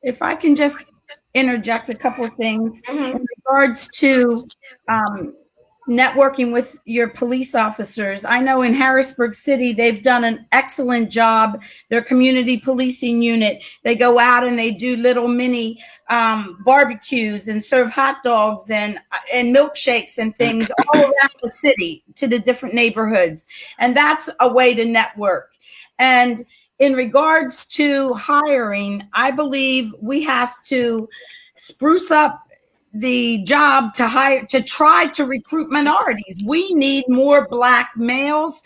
If I can just interject a couple of things in regards to networking with your police officers. I know in Harrisburg City, they've done an excellent job. Their community policing unit, they go out and they do little mini barbecues and serve hot dogs and milkshakes and things all around the city to the different neighborhoods. And that's a way to network. And in regards to hiring, I believe we have to spruce up the job to hire, to try to recruit minorities. We need more Black males,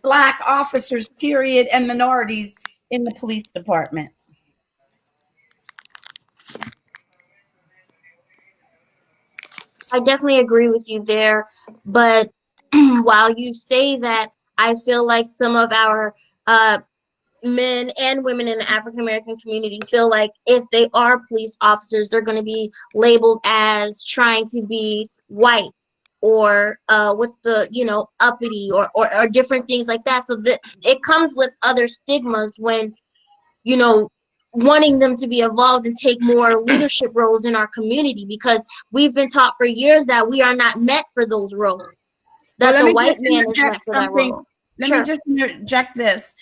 Black officers, period, and minorities in the police department. I definitely agree with you there. But while you say that, I feel like some of our men and women in the African American community feel like if they are police officers, they're going to be labeled as trying to be white or what's the, uppity or different things like that. So that it comes with other stigmas when, wanting them to be involved and take more leadership roles in our community, because we've been taught for years that we are not meant for those roles, that the white man is meant for that role. Let me just interject this.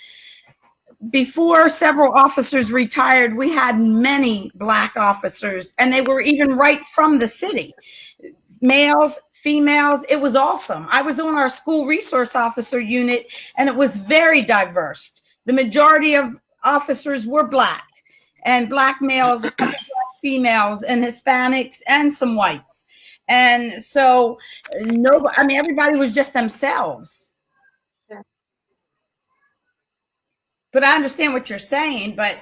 Before several officers retired, we had many Black officers, and they were even right from the city. Males, females, it was awesome. I was on our school resource officer unit, and it was very diverse. The majority of officers were Black, and Black males, Black females, and Hispanics, and some whites. And so, everybody was just themselves. But I understand what you're saying, but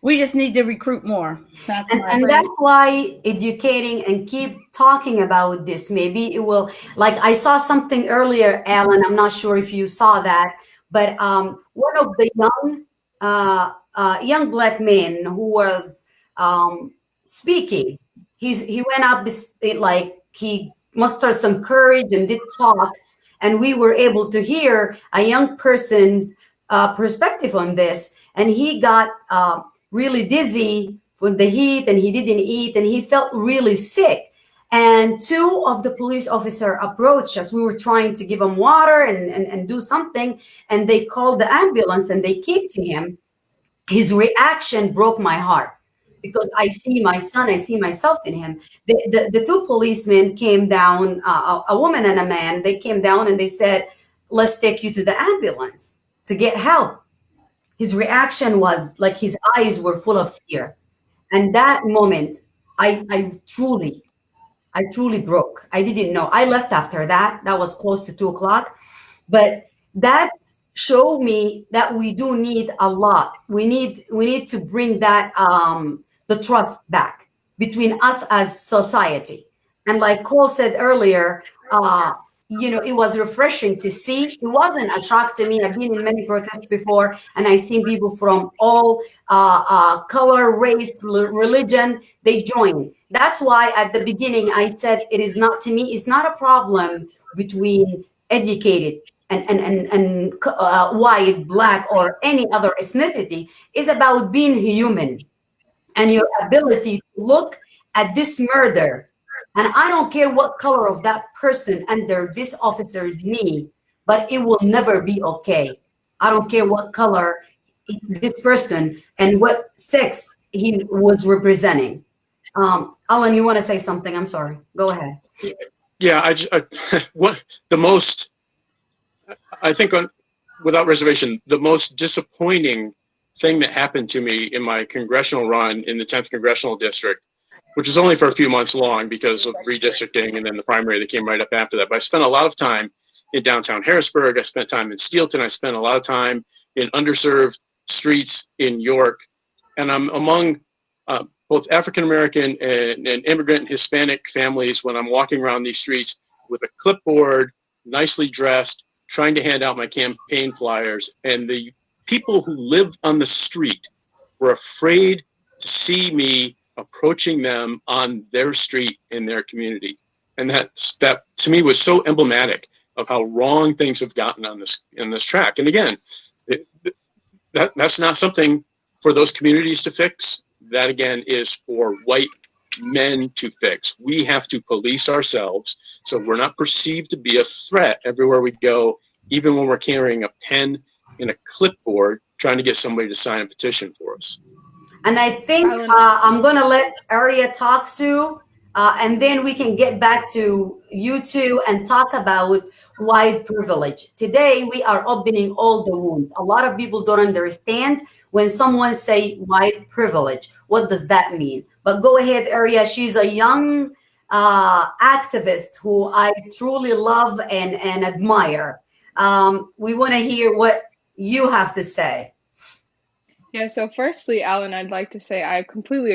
we just need to recruit more. And that's why educating and keep talking about this, maybe it will, like I saw something earlier, Alan, I'm not sure if you saw that, but one of the young Black men who was speaking, he went up, like he mustered some courage and did talk, and we were able to hear a young person's perspective on this, and he got really dizzy with the heat, and he didn't eat, and he felt really sick. And two of the police officers approached us. We were trying to give him water and do something, and they called the ambulance and they came to him. His reaction broke my heart because I see my son, I see myself in him. The two policemen came down, a woman and a man, they came down and they said, "Let's take you to the ambulance to get help." His reaction was like his eyes were full of fear. And that moment, I truly broke. I didn't know. I left after that. That was close to 2:00. But that showed me that we do need a lot. We need to bring that the trust back between us as society. And like Cole said earlier, it was refreshing to see. It wasn't a shock to me. I've been in many protests before, and I've seen people from all color, race, religion, they join. That's why at the beginning I said it is not, to me, it's not a problem between educated and white, Black, or any other ethnicity. It's about being human and your ability to look at this murder. And I don't care what color of that person under this officer's knee, but it will never be okay. I don't care what color this person and what sex he was representing. Alan, you want to say something? I'm sorry. Go ahead. Yeah, I think without reservation, the most disappointing thing that happened to me in my congressional run in the 10th Congressional District, which was only for a few months long because of redistricting and then the primary that came right up after that. But I spent a lot of time in downtown Harrisburg. I spent time in Steelton. I spent a lot of time in underserved streets in York. And I'm among both African-American and immigrant and Hispanic families when I'm walking around these streets with a clipboard, nicely dressed, trying to hand out my campaign flyers. And the people who lived on the street were afraid to see me approaching them on their street in their community. And that to me was so emblematic of how wrong things have gotten on this track. And again, that's not something for those communities to fix. that again is for white men to fix. We have to police ourselves so we're not perceived to be a threat everywhere we go, even when we're carrying a pen and a clipboard trying to get somebody to sign a petition for us. And I think Alan, I'm going to let Aria talk to, and then we can get back to you two and talk about white privilege. Today, we are opening all the wounds. A lot of people don't understand when someone say white privilege. What does that mean? But go ahead, Aria. She's a young activist who I truly love and admire. We want to hear what you have to say. Yeah, so firstly, Alan, I'd like to say I completely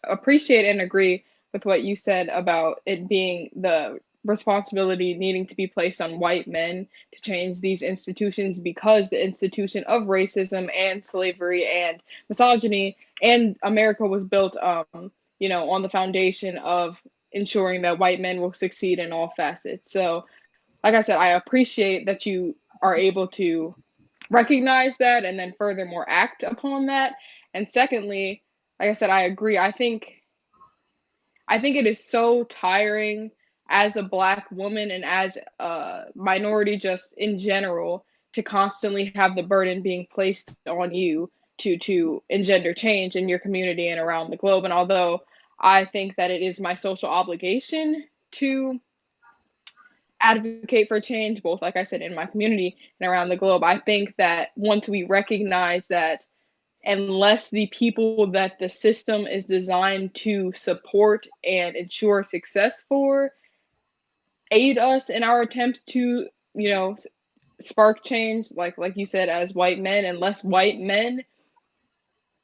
appreciate and agree with what you said about it being the responsibility needing to be placed on white men to change these institutions, because the institution of racism and slavery and misogyny and America was built, on the foundation of ensuring that white men will succeed in all facets. So, like I said, I appreciate that you are able to recognize that and then furthermore act upon that. And secondly, like I said, I agree. I think it is so tiring as a Black woman and as a minority just in general to constantly have the burden being placed on you to engender change in your community and around the globe. And although I think that it is my social obligation to advocate for change, both, like I said, in my community and around the globe, I think that once we recognize that unless the people that the system is designed to support and ensure success for aid us in our attempts to, spark change, like you said, as white men, unless white men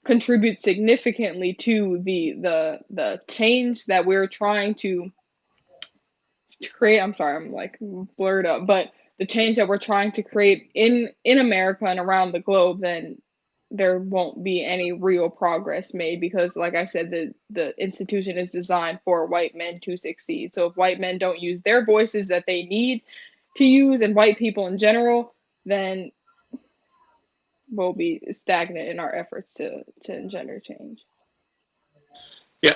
contribute significantly to the change that we're trying to create. I'm sorry, I'm like blurred up, but the change that we're trying to create in America and around the globe, then there won't be any real progress made, because like I said, the institution is designed for white men to succeed. So if white men don't use their voices that they need to use, and white people in general, then we'll be stagnant in our efforts to engender change. Yeah,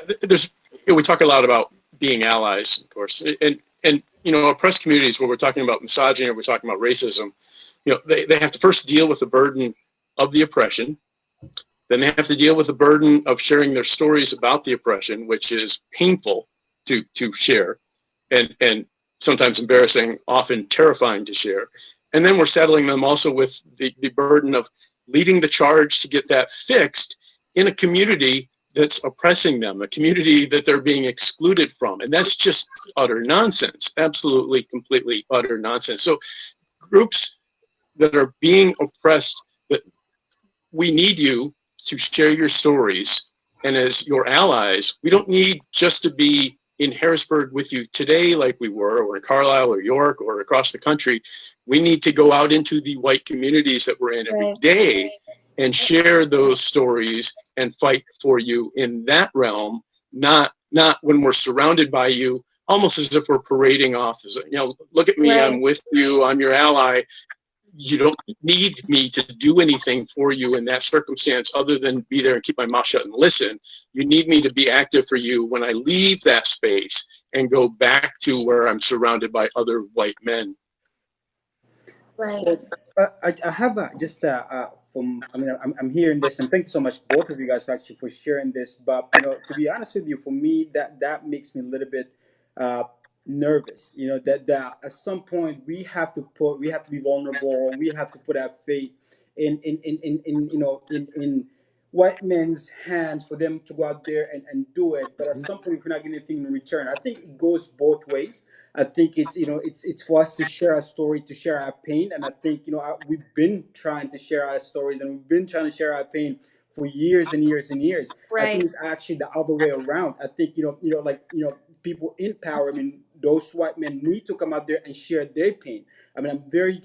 we talk a lot about being allies, of course, and oppressed communities where we're talking about misogyny or we're talking about racism, they have to first deal with the burden of the oppression. Then they have to deal with the burden of sharing their stories about the oppression, which is painful to share, and sometimes embarrassing, often terrifying to share. And then we're saddling them also with the burden of leading the charge to get that fixed in a community that's oppressing them, a community that they're being excluded from. And that's just utter nonsense, absolutely, completely utter nonsense. So groups that are being oppressed, that we need you to share your stories. And as your allies, we don't need just to be in Harrisburg with you today like we were, or in Carlisle or York or across the country. We need to go out into the white communities that we're in every day and share those stories and fight for you in that realm, not when we're surrounded by you, almost as if we're parading off. Look at me, I'm with you, I'm your ally. You don't need me to do anything for you in that circumstance other than be there and keep my mouth shut and listen. You need me to be active for you when I leave that space and go back to where I'm surrounded by other white men. Right. I have I'm hearing this, and thank you so much, both of you guys, for sharing this. But to be honest with you, for me, that makes me a little bit nervous. That at some point we have to be vulnerable. We have to put our faith in white men's hands for them to go out there and do it. But at some point, if we're not getting anything in return, I think it goes both ways. I think it's for us to share our story, to share our pain, and I think we've been trying to share our stories, and we've been trying to share our pain for years and years and years. I think it's actually the other way around. I think people in power. I mean, those white men need to come out there and share their pain. I mean, I'm very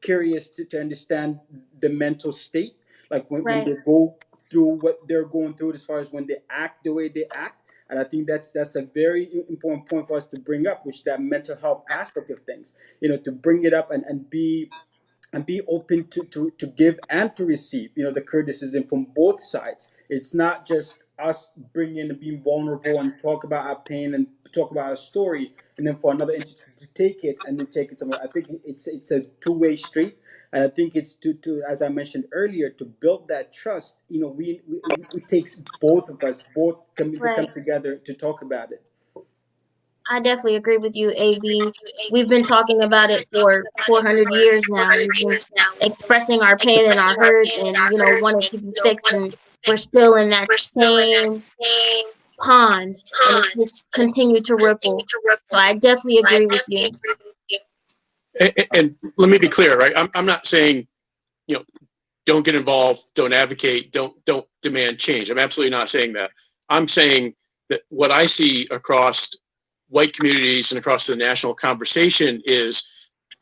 curious to understand the mental state, like when they go through what they're going through, as far as when they act the way they act. And I think that's a very important point for us to bring up, which is that mental health aspect of things. To bring it up and be open to give and to receive, the criticism from both sides. It's not just us bringing and being vulnerable and talk about our pain and talk about our story, and then for another entity to take it and then take it somewhere. I think it's a two-way street, and I think it's to as I mentioned earlier, to build that trust. It takes both of us, both to come Right. together to talk about it. I definitely agree with you, AB. We've been talking about it for 400 years now. We've been expressing our pain and our hurt and, want it to be fixed. And we're still in that same pond and it's just continued to ripple. So I definitely agree with you. And let me be clear, right? I'm not saying, don't get involved, don't advocate, don't demand change. I'm absolutely not saying that. I'm saying that what I see across white communities and across the national conversation is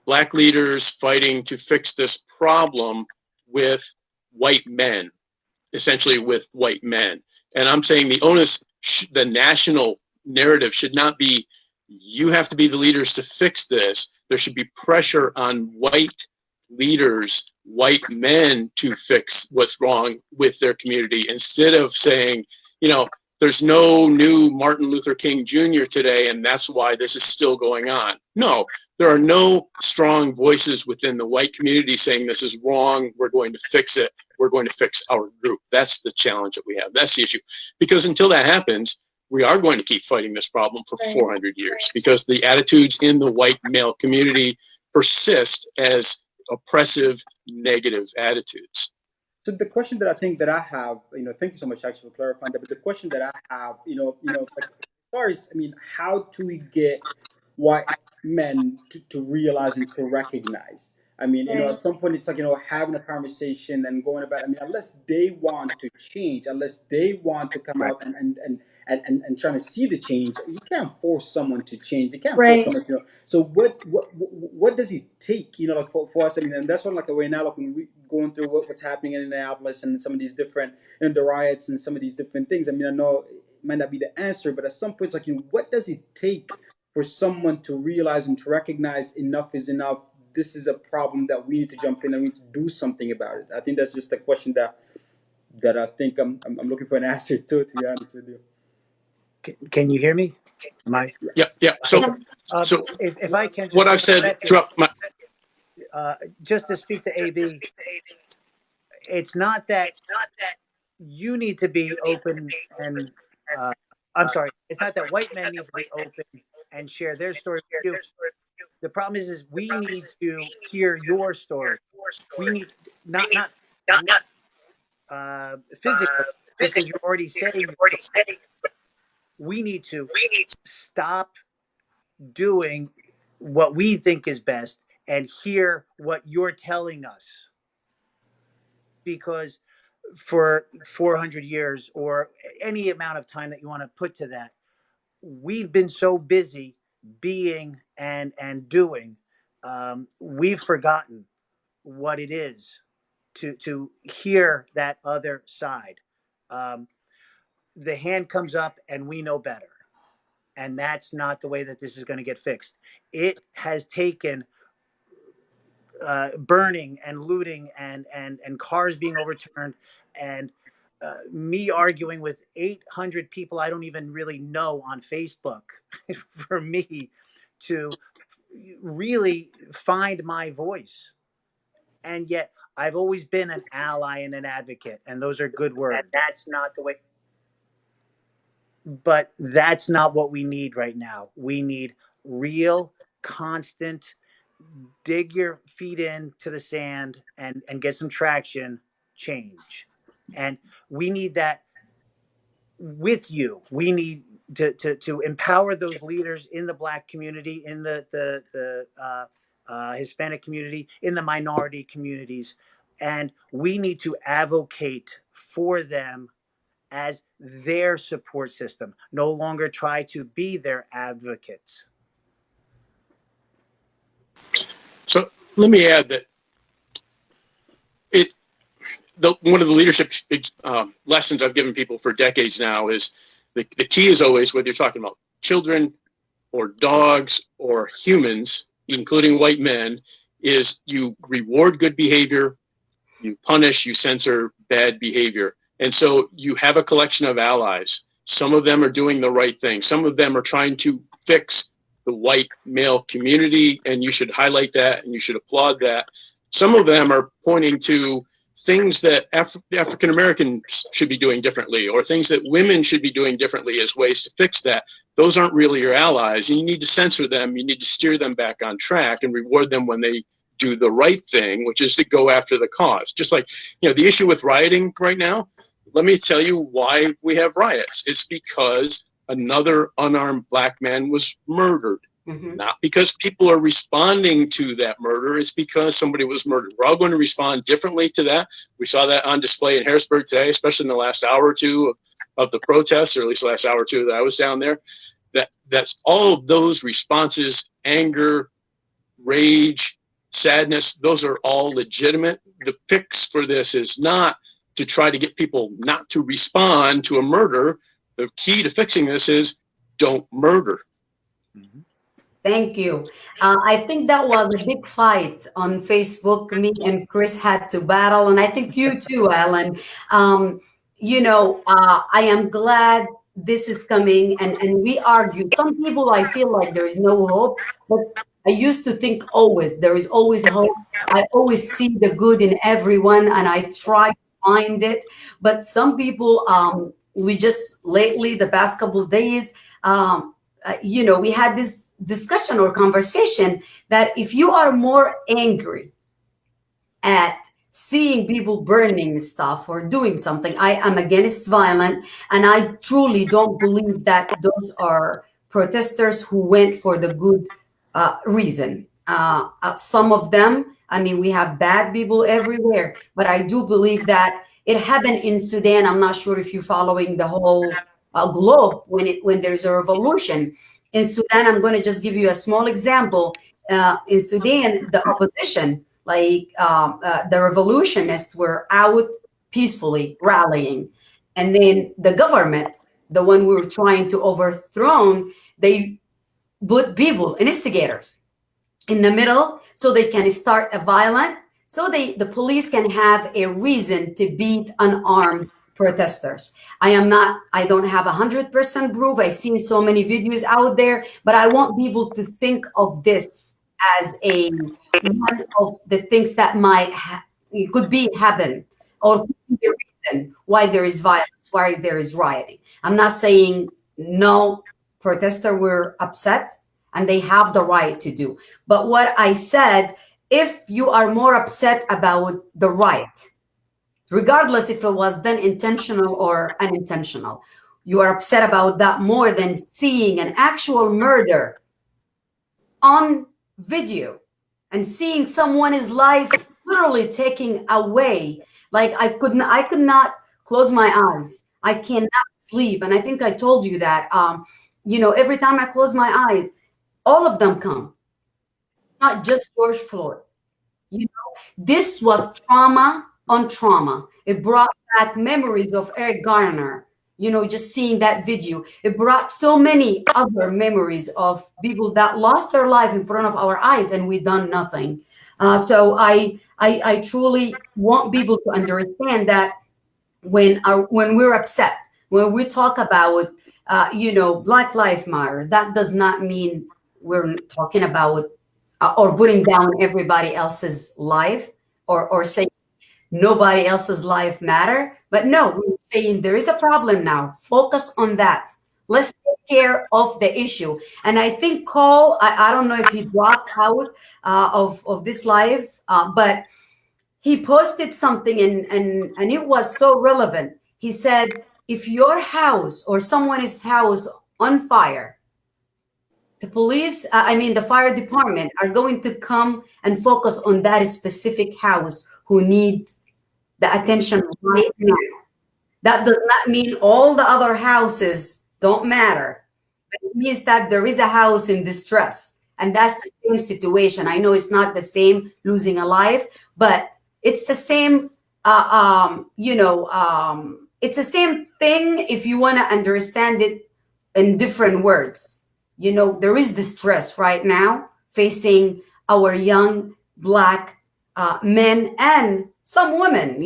Black leaders fighting to fix this problem with white men, essentially with white men. And I'm saying the onus, the national narrative should not be, you have to be the leaders to fix this. There should be pressure on white leaders, white men, to fix what's wrong with their community, instead of saying, there's no new Martin Luther King Jr. today, and that's why this is still going on. No, there are no strong voices within the white community saying this is wrong, we're going to fix it, we're going to fix our group. That's the challenge that we have. That's the issue. Because until that happens, we are going to keep fighting this problem for 400 years, because the attitudes in the white male community persist as oppressive, negative attitudes. So the question that I think that I have, thank you so much actually for clarifying that. But the question that I have, like, as far as, how do we get white men to realize and to recognize? At some point it's like, having a conversation and going about. Unless they want to change, unless they want to come out and trying to see the change, you can't force someone to change. They can't force someone to. So what does it take? Like for us. And that's what, like, right now, like, when we going through what's happening in Minneapolis and some of these different, the riots and some of these different things. I know it might not be the answer, but at some point, it's like, what does it take for someone to realize and to recognize enough is enough? This is a problem that we need to jump in and we need to do something about it. I think that's just a question that I think I'm looking for an answer to be honest with you. Can you hear me? Am I? Yeah. So if I can, just what I've said throughout my, just to speak to AB, it's not that you need to be open and I'm sorry, it's not that white men need to be open and share their story with you. The problem is we need to hear your story. We need not physical, because you're already saying your story. We need to stop doing what we think is best and hear what you're telling us. Because for 400 years, or any amount of time that you want to put to that, we've been so busy being and doing, we've forgotten what it is to hear that other side. The hand comes up and we know better. And that's not the way that this is going to get fixed. It has taken burning and looting and cars being overturned and me arguing with 800 people I don't even really know on Facebook for me to really find my voice. And yet I've always been an ally and an advocate, and those are good words. And that's not the way. But that's not what we need right now. We need real, constant, dig your feet into the sand and get some traction change. And we need that with you. We need to empower those leaders in the Black community, in the Hispanic community, in the minority communities. And we need to advocate for them as their support system, no longer try to be their advocates. So let me add that one of the leadership lessons I've given people for decades now is the key is always, whether you're talking about children or dogs or humans, including white men, is you reward good behavior, you punish, you censor bad behavior. And so you have a collection of allies. Some of them are doing the right thing. Some of them are trying to fix the white male community, and you should highlight that and you should applaud that. Some of them are pointing to things that African Americans should be doing differently, or things that women should be doing differently as ways to fix that. Those aren't really your allies, and you need to censor them. You need to steer them back on track and reward them when they do the right thing, which is to go after the cause. Just like, the issue with rioting right now, let me tell you why we have riots. It's because another unarmed black man was murdered. Mm-hmm. Not because people are responding to that murder, it's because somebody was murdered. We're all going to respond differently to that. We saw that on display in Harrisburg today, especially in the last hour or two of the protests, or at least the last hour or two that I was down there. That's all of those responses: anger, rage, sadness. Those are all legitimate. The fix for this is not to try to get people not to respond to a murder. The key to fixing this is don't murder. Mm-hmm. Thank you. I think that was a big fight on Facebook. Me and Chris had to battle, and I think you too, Alan. I am glad this is coming, and we argue. Some people, I feel like there is no hope, but I used to think always there is always hope. I always see the good in everyone, and I try to find it. But some people, we just lately, the past couple of days, we had this discussion or conversation that if you are more angry at seeing people burning stuff or doing something, I am against violence, and I truly don't believe that those are protesters who went for the good reason. Some of them, we have bad people everywhere, but I do believe that it happened in Sudan. I'm not sure if you're following the whole globe when there's a revolution. In Sudan, I'm going to just give you a small example. In Sudan, the opposition, the revolutionists, were out peacefully rallying. And then the government, the one we were trying to overthrow, they put people, instigators, in the middle so they can start a violent, so the police can have a reason to beat unarmed protesters. I don't have 100% proof. I've seen so many videos out there, but I want people to think of this as one of the things that could be happen, or could be the reason why there is violence, why there is rioting. I'm not saying no protesters were upset, and they have the right to do. But what I said, if you are more upset about the riot, regardless if it was then intentional or unintentional, you are upset about that more than seeing an actual murder on video and seeing someone's life literally taken away. Like I could not close my eyes. I cannot sleep. And I think I told you that, every time I close my eyes, all of them come. Not just George Floyd. This was trauma on trauma. It brought back memories of Eric Garner, just seeing that video. It brought so many other memories of people that lost their life in front of our eyes, and we done nothing. So I truly want people to understand that when we're upset, when we talk about, Black Lives Matter, that does not mean we're talking about or putting down everybody else's life, or saying nobody else's life matter. But no, we're saying there is a problem now. Focus on that. Let's take care of the issue. And I think Cole, I don't know if he dropped out of this live, but he posted something and it was so relevant. He said, if your house or someone's house on fire, the police, the fire department are going to come and focus on that specific house who needs the attention right now. That does not mean all the other houses don't matter, but it means that there is a house in distress. And that's the same situation. I know it's not the same losing a life, but it's the same, it's the same thing if you want to understand it in different words. There is distress right now facing our young Black men and some women,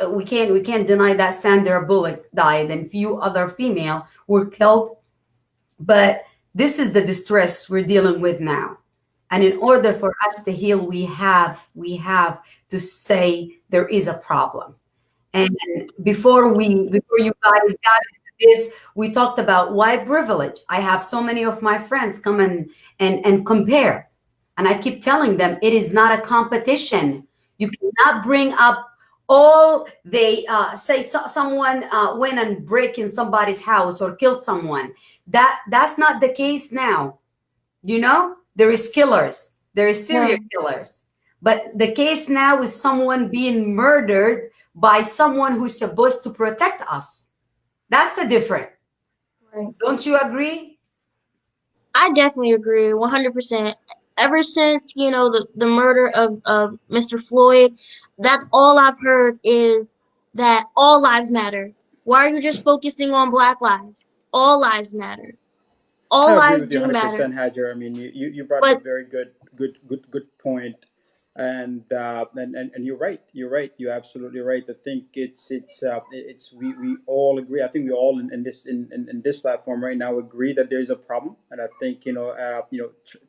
we can't deny that Sandra Bullock died and few other female were killed. But this is the distress we're dealing with now. And in order for us to heal, we have to say there is a problem. And before you guys got into this, we talked about white privilege. I have so many of my friends come and compare. And I keep telling them it is not a competition. You cannot bring up all they say someone went and break in somebody's house or killed someone. That's not the case now. There is killers, there is serial killers. But the case now is someone being murdered by someone who's supposed to protect us. That's the difference. Right. Don't you agree? I definitely agree 100%. Ever since, the murder of Mr. Floyd, that's all I've heard is that all lives matter. Why are you just focusing on Black lives? All lives matter. I All agree lives with you do matter. 100%, Hajar. I mean, you brought up a But very good point, and you're right. You're right. You're absolutely right. I think it's we all agree. I think we all in this platform right now agree that there is a problem, and I think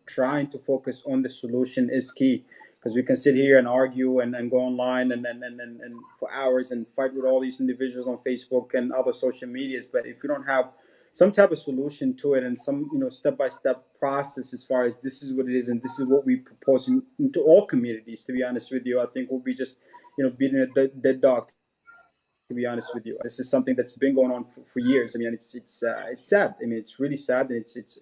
trying to focus on the solution is key, because we can sit here and argue and go online and for hours and fight with all these individuals on Facebook and other social medias, but if we don't have some type of solution to it and some step-by-step process as far as this is what it is and this is what we propose into all communities, to be honest with you, I think we'll be just beating a dead dog, to be honest with you. This is something that's been going on for years. I mean, it's sad. I mean, it's really sad, and it's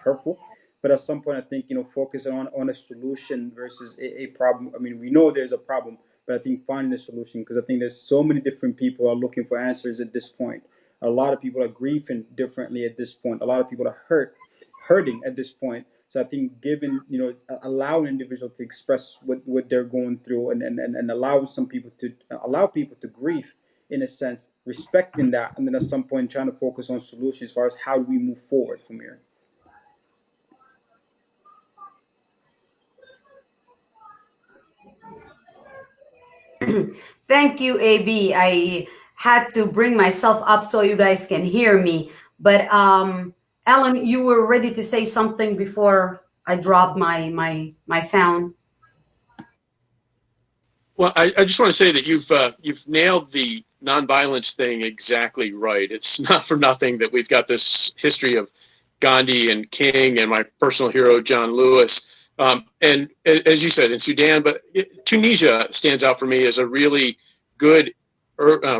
hurtful. But at some point, I think focusing on a solution versus a problem. I mean, we know there's a problem, but I think finding a solution, because I think there's so many different people are looking for answers at this point. A lot of people are grieving differently at this point. A lot of people are hurting at this point. So I think allowing individuals to express what they're going through, and allow people to grieve, in a sense, respecting that, and then at some point trying to focus on solutions as far as how do we move forward from here. Thank you, AB. I had to bring myself up so you guys can hear me. But Ellen, you were ready to say something before I dropped my sound. Well, I just want to say that you've nailed the nonviolence thing exactly right. It's not for nothing that we've got this history of Gandhi and King and my personal hero John Lewis. And as you said, in Sudan, but Tunisia stands out for me as a really good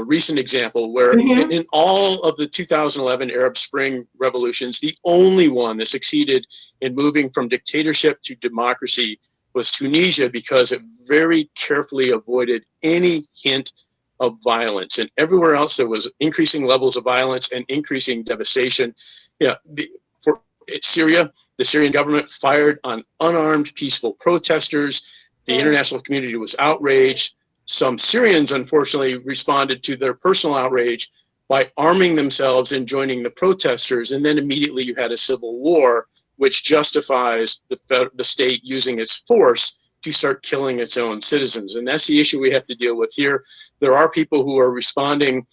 recent example where in all of the 2011 Arab Spring revolutions, the only one that succeeded in moving from dictatorship to democracy was Tunisia, because it very carefully avoided any hint of violence. And everywhere else there was increasing levels of violence and increasing devastation. For Syria, the Syrian government fired on unarmed peaceful protesters. The international community was outraged. Some Syrians, unfortunately, responded to their personal outrage by arming themselves and joining the protesters. And then immediately you had a civil war, which justifies the state using its force to start killing its own citizens. And that's the issue we have to deal with here. There are people who are responding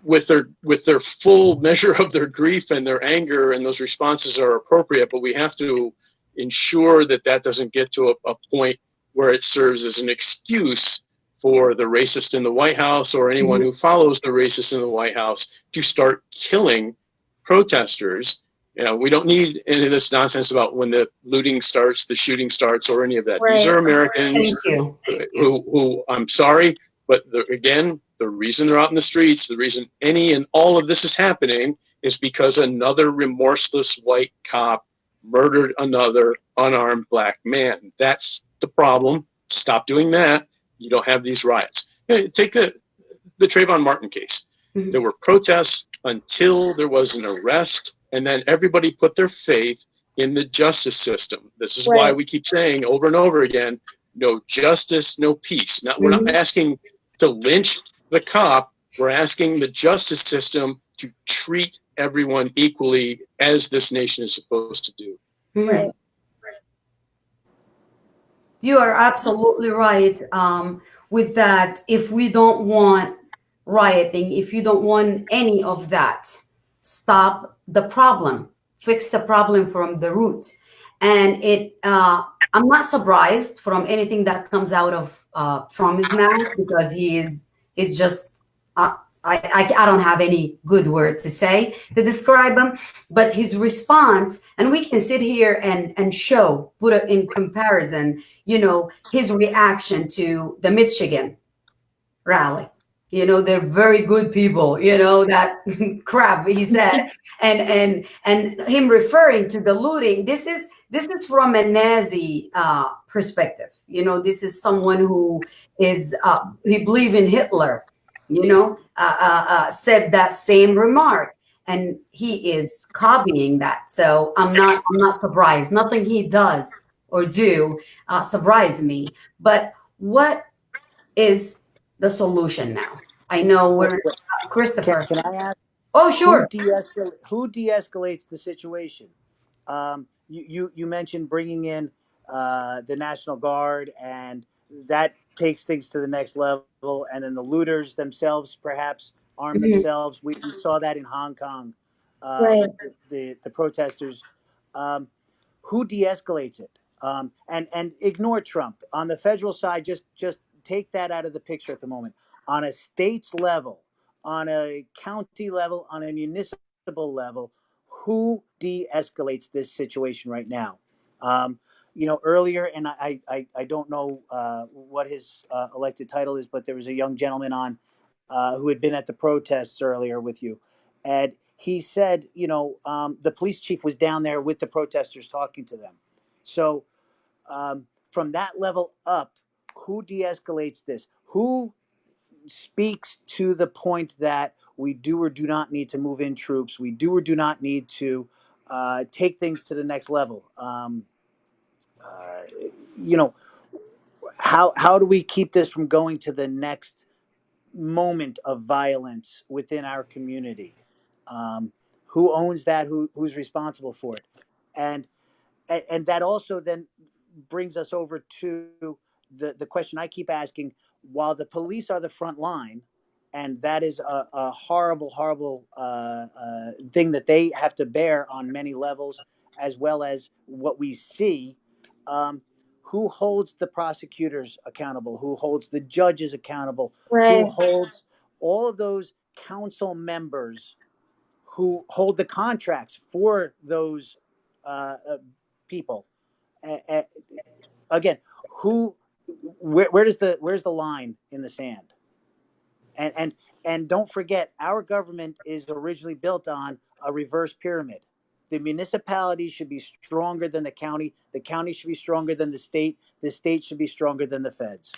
with their full measure of their grief and their anger, and those responses are appropriate, but we have to ensure that doesn't get to a point where it serves as an excuse for the racist in the White House or anyone who follows the racist in the White House to start killing protesters. We don't need any of this nonsense about when the looting starts, the shooting starts, or any of that. Right. These are Americans who I'm sorry, but again, the reason they're out in the streets, the reason any and all of this is happening is because another remorseless white cop murdered another unarmed black man. That's the problem. Stop doing that. You don't have these riots. Take the Trayvon Martin case. There were protests until there was an arrest, and then everybody put their faith in the justice system. This is why we keep saying over and over again, no justice, no peace. We're not asking to lynch the cop. We're asking the justice system to treat everyone equally, as this nation is supposed to do. You are absolutely right. with that, if we don't want rioting, if you don't want any of that, stop the problem, fix the problem from the root. And I'm not surprised from anything that comes out of Trump's mouth, because is just I don't have any good word to say to describe him, but his response, and we can sit here and put it in comparison, his reaction to the Michigan rally. They're very good people, that crap he said. And him referring to the looting, this is from a Nazi perspective. This is someone who is he believe in Hitler, said that same remark, and he is copying that. So I'm not surprised. Nothing he does or do surprise me. But what is the solution now? I know we're Christopher. Can I ask Oh, sure. who de-escalates the situation? You mentioned bringing in the National Guard, and that takes things to the next level. And then the looters themselves perhaps arm Mhm. themselves. We saw that in Hong Kong Right. with the protesters. Um, who de-escalates it? And ignore Trump on the federal side. Just take that out of the picture at the moment. On a state's level, on a county level, on a municipal level, who de-escalates this situation right now? Earlier, and I don't know what his elected title is, but there was a young gentleman on who had been at the protests earlier with you, and he said, the police chief was down there with the protesters talking to them. So from that level up, who de-escalates this? Who speaks to the point that we do or do not need to move in troops? We do or do not need to take things to the next level. Uh, you know, how do we keep this from going to the next moment of violence within our community? Who owns that? Who's responsible for it? And that also then brings us over to the question I keep asking. While the police are the front line, and that is a horrible, horrible thing that they have to bear on many levels, as well as what we see. Um, who holds the prosecutors accountable? Who holds the judges accountable? Who Right. holds all of those council members who hold the contracts for those people? Uh, Again, who, where's the line in the sand? And don't forget, our government is originally built on a reverse pyramid. The municipality should be stronger than the county. The county should be stronger than the state. The state should be stronger than the feds.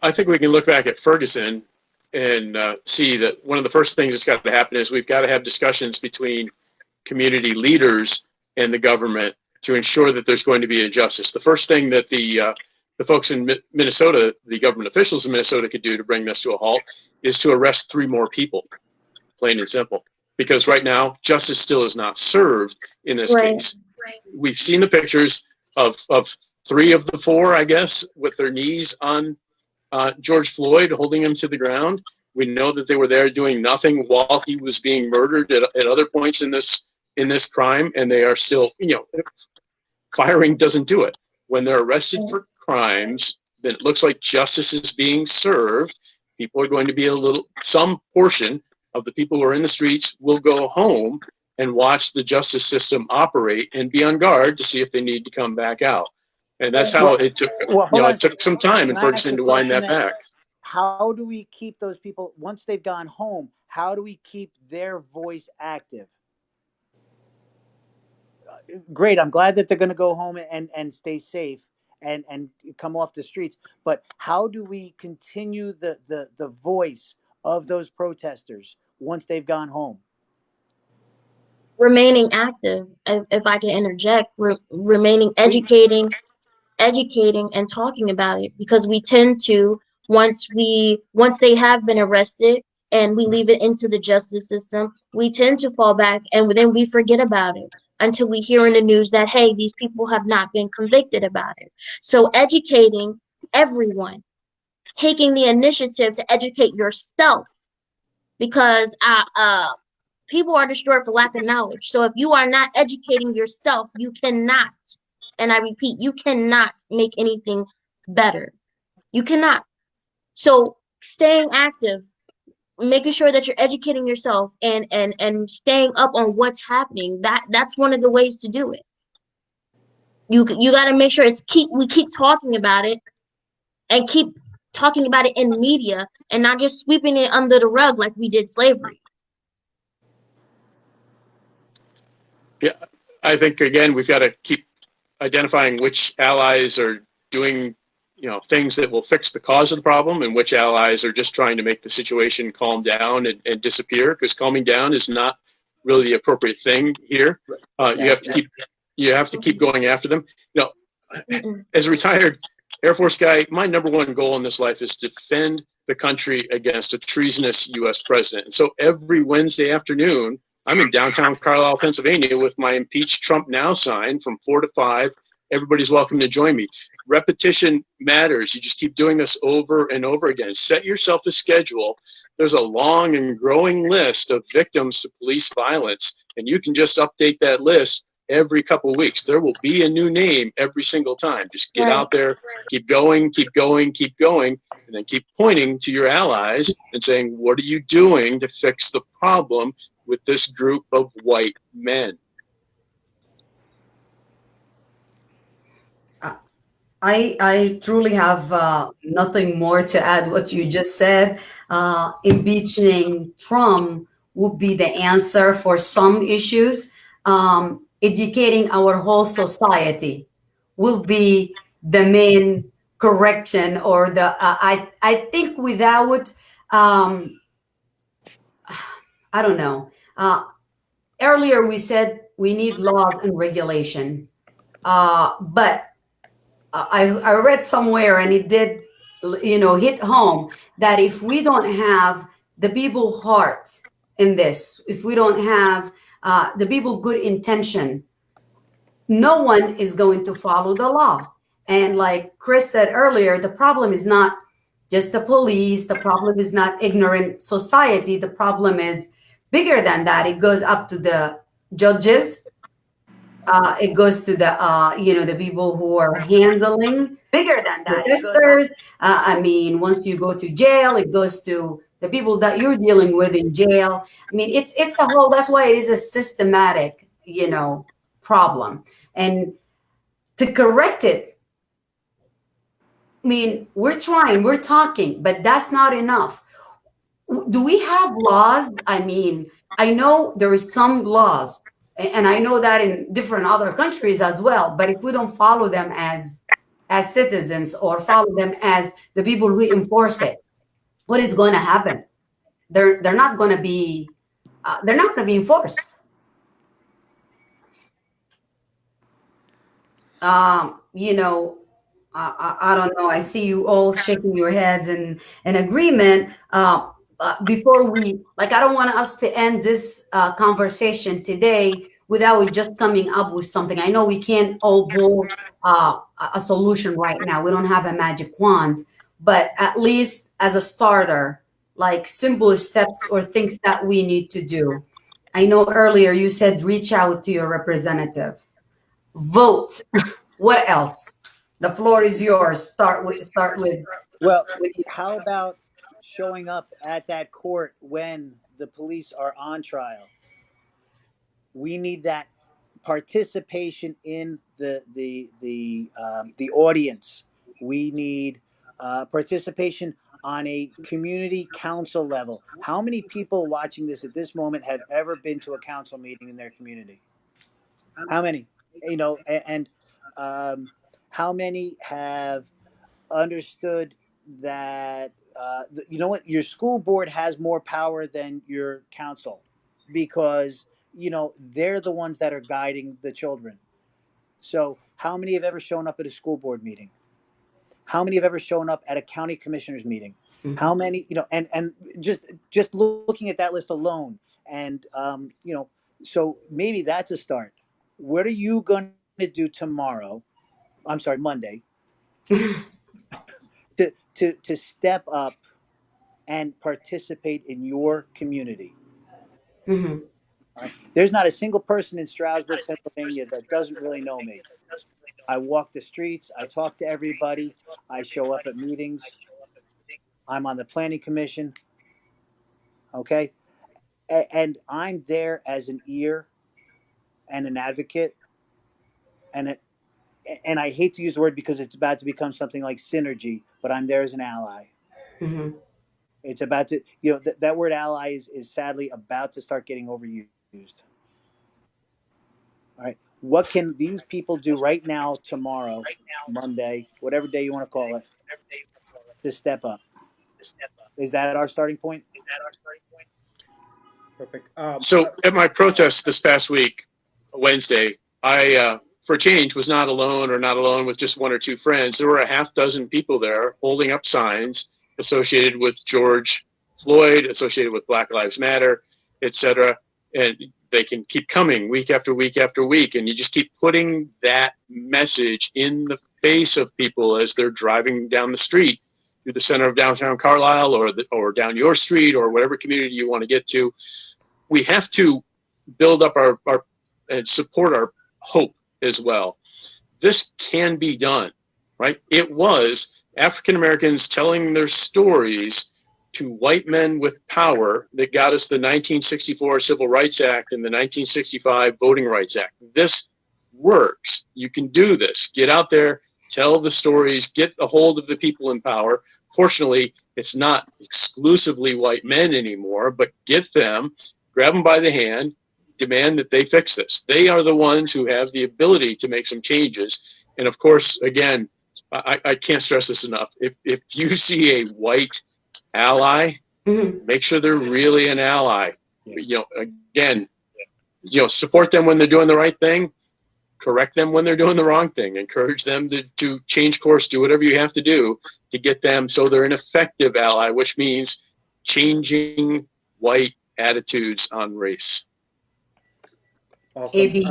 I think we can look back at Ferguson and see that one of the first things that's got to happen is we've got to have discussions between community leaders and the government to ensure that there's going to be a justice. The first thing that the folks in Minnesota, the government officials in Minnesota, could do to bring this to a halt is to arrest 3 more people, plain and simple. Because right now, justice still is not served in this Right. case. We've seen the pictures of 3 of the 4, I guess, with their knees on George Floyd, holding him to the ground. We know that they were there doing nothing while he was being murdered at other points in this crime, and they are still, firing doesn't do it. When they're arrested for crimes, then it looks like justice is being served. People are going to be some portion of the people who are in the streets will go home and watch the justice system operate and be on guard to see if they need to come back out. And that's how it took, Hold on it took some time in Can I ask Ferguson a to wind question that then? back. How do we keep those people, once they've gone home, how do we keep their voice active? Great, I'm glad that they're going to go home and stay safe and come off the streets. But how do we continue the voice of those protesters once they've gone home? Remaining active, if I can interject, remaining Please. educating and talking about it, because we tend to, once they have been arrested and we leave it into the justice system, we tend to fall back and then we forget about it. until we hear in the news that, hey, these people have not been convicted about it. So educating everyone, taking the initiative to educate yourself, because people are destroyed for lack of knowledge. So if you are not educating yourself, you cannot, and I repeat, you cannot make anything better. You cannot. So staying active, making sure that you're educating yourself and staying up on what's happening, that's one of the ways to do it. You got to make sure we keep talking about it, and keep talking about it in media, and not just sweeping it under the rug like we did slavery. Yeah, I think again we've got to keep identifying which allies are doing, things that will fix the cause of the problem, and which allies are just trying to make the situation calm down and disappear. Because calming down is not really the appropriate thing here. You have to keep going after them. As a retired Air Force guy, my number one goal in this life is to defend the country against a treasonous U.S. president. And so every Wednesday afternoon, I'm in downtown Carlisle, Pennsylvania, with my Impeach Trump Now sign from 4 to 5. Everybody's welcome to join me. Repetition matters. You just keep doing this over and over again. Set yourself a schedule. There's a long and growing list of victims to police violence, and you can just update that list every couple of weeks. There will be a new name every single time. Just get out there, keep going, keep going, keep going, and then keep pointing to your allies and saying, what are you doing to fix the problem with this group of white men? I truly have nothing more to add what you just said. Impeaching Trump would be the answer for some issues. Educating our whole society will be the main correction, or I think without I don't know. Earlier we said we need laws and regulation, but I read somewhere, and it did, hit home, that if we don't have the people heart in this, if we don't have the people good intention, no one is going to follow the law. And like Chris said earlier, the problem is not just the police. The problem is not ignorant society. The problem is bigger than that. It goes up to the judges. It goes to the people who are handling Bigger than that. protesters. I mean, once you go to jail, it goes to the people that you're dealing with in jail. I mean, it's a whole. That's why it is a systematic, problem. And to correct it, I mean, we're trying, we're talking, but that's not enough. Do we have laws? I mean, I know there is some laws, and I know that in different other countries as well. But if we don't follow them as citizens, or follow them as the people who enforce it, what is going to happen? They're not going to be enforced. I don't know. I see you all shaking your heads in agreement. Before I don't want us to end this conversation today without just coming up with something. I know we can't all build a solution right now. We don't have a magic wand, but at least as a starter, like simple steps or things that we need to do. I know earlier you said reach out to your representative, vote. What else? The floor is yours. Start with. Well, with you. how about showing up at that court when the police are on trial? We need that participation in the audience. We need participation on a community council level. How many people watching this at this moment have ever been to a council meeting in their community? How many? And how many have understood that you know what, your school board has more power than your council, because they're the ones that are guiding the children. So how many have ever shown up at a school board meeting? How many have ever shown up at a county commissioners meeting? How many, and just looking at that list alone, and so maybe that's a start. what are you going to do tomorrow? I'm sorry, Monday, to step up and participate in your community? Mm-hmm. All right. There's not a single person in Stroudsburg, Pennsylvania that doesn't really know me. I walk the streets, I talk to everybody, I show up at meetings, I'm on the planning commission, okay? And I'm there as an ear and an advocate, and it, and I hate to use the word because it's about to become something like synergy, but I'm there as an ally. Mm-hmm. It's about to, that word ally is sadly about to start getting overused. All right. What can these people do right now, tomorrow, Monday, whatever day you want to call it, to step up? Is that our starting point? Perfect. So at my protest this past week, Wednesday, I, for change, was not alone or not alone with just one or two friends. There were a half dozen people there holding up signs associated with George Floyd, associated with Black Lives Matter, etc. And they can keep coming week after week after week. And you just keep putting that message in the face of people as they're driving down the street through the center of downtown Carlisle, or down your street, or whatever community you want to get to. We have to build up our and support our hope as well. This can be done, right? It was African Americans telling their stories to white men with power that got us the 1964 Civil Rights Act and the 1965 Voting Rights Act. This works. You can do this. Get out there, tell the stories, get a hold of the people in power. Fortunately, it's not exclusively white men anymore, but get them, grab them by the hand, demand that they fix this. They are the ones who have the ability to make some changes. And of course, again, I can't stress this enough. If you see a white ally, Mm-hmm. make sure they're really an ally. Again, support them when they're doing the right thing, correct them when they're doing the wrong thing, encourage them to change course, do whatever you have to do to get them so they're an effective ally, which means changing white attitudes on race. Awesome. AB.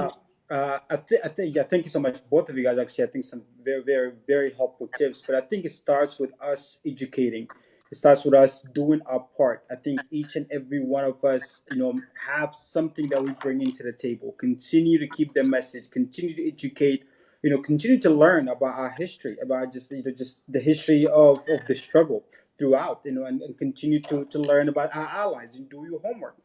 I think, yeah, thank you so much, both of you guys. Actually, I think some very, very, very helpful tips. But I think it starts with us educating. It starts with us doing our part. I think each and every one of us, have something that we bring into the table. Continue to keep the message. Continue to educate. Continue to learn about our history, about just the history of the struggle throughout. And continue to learn about our allies and do your homework.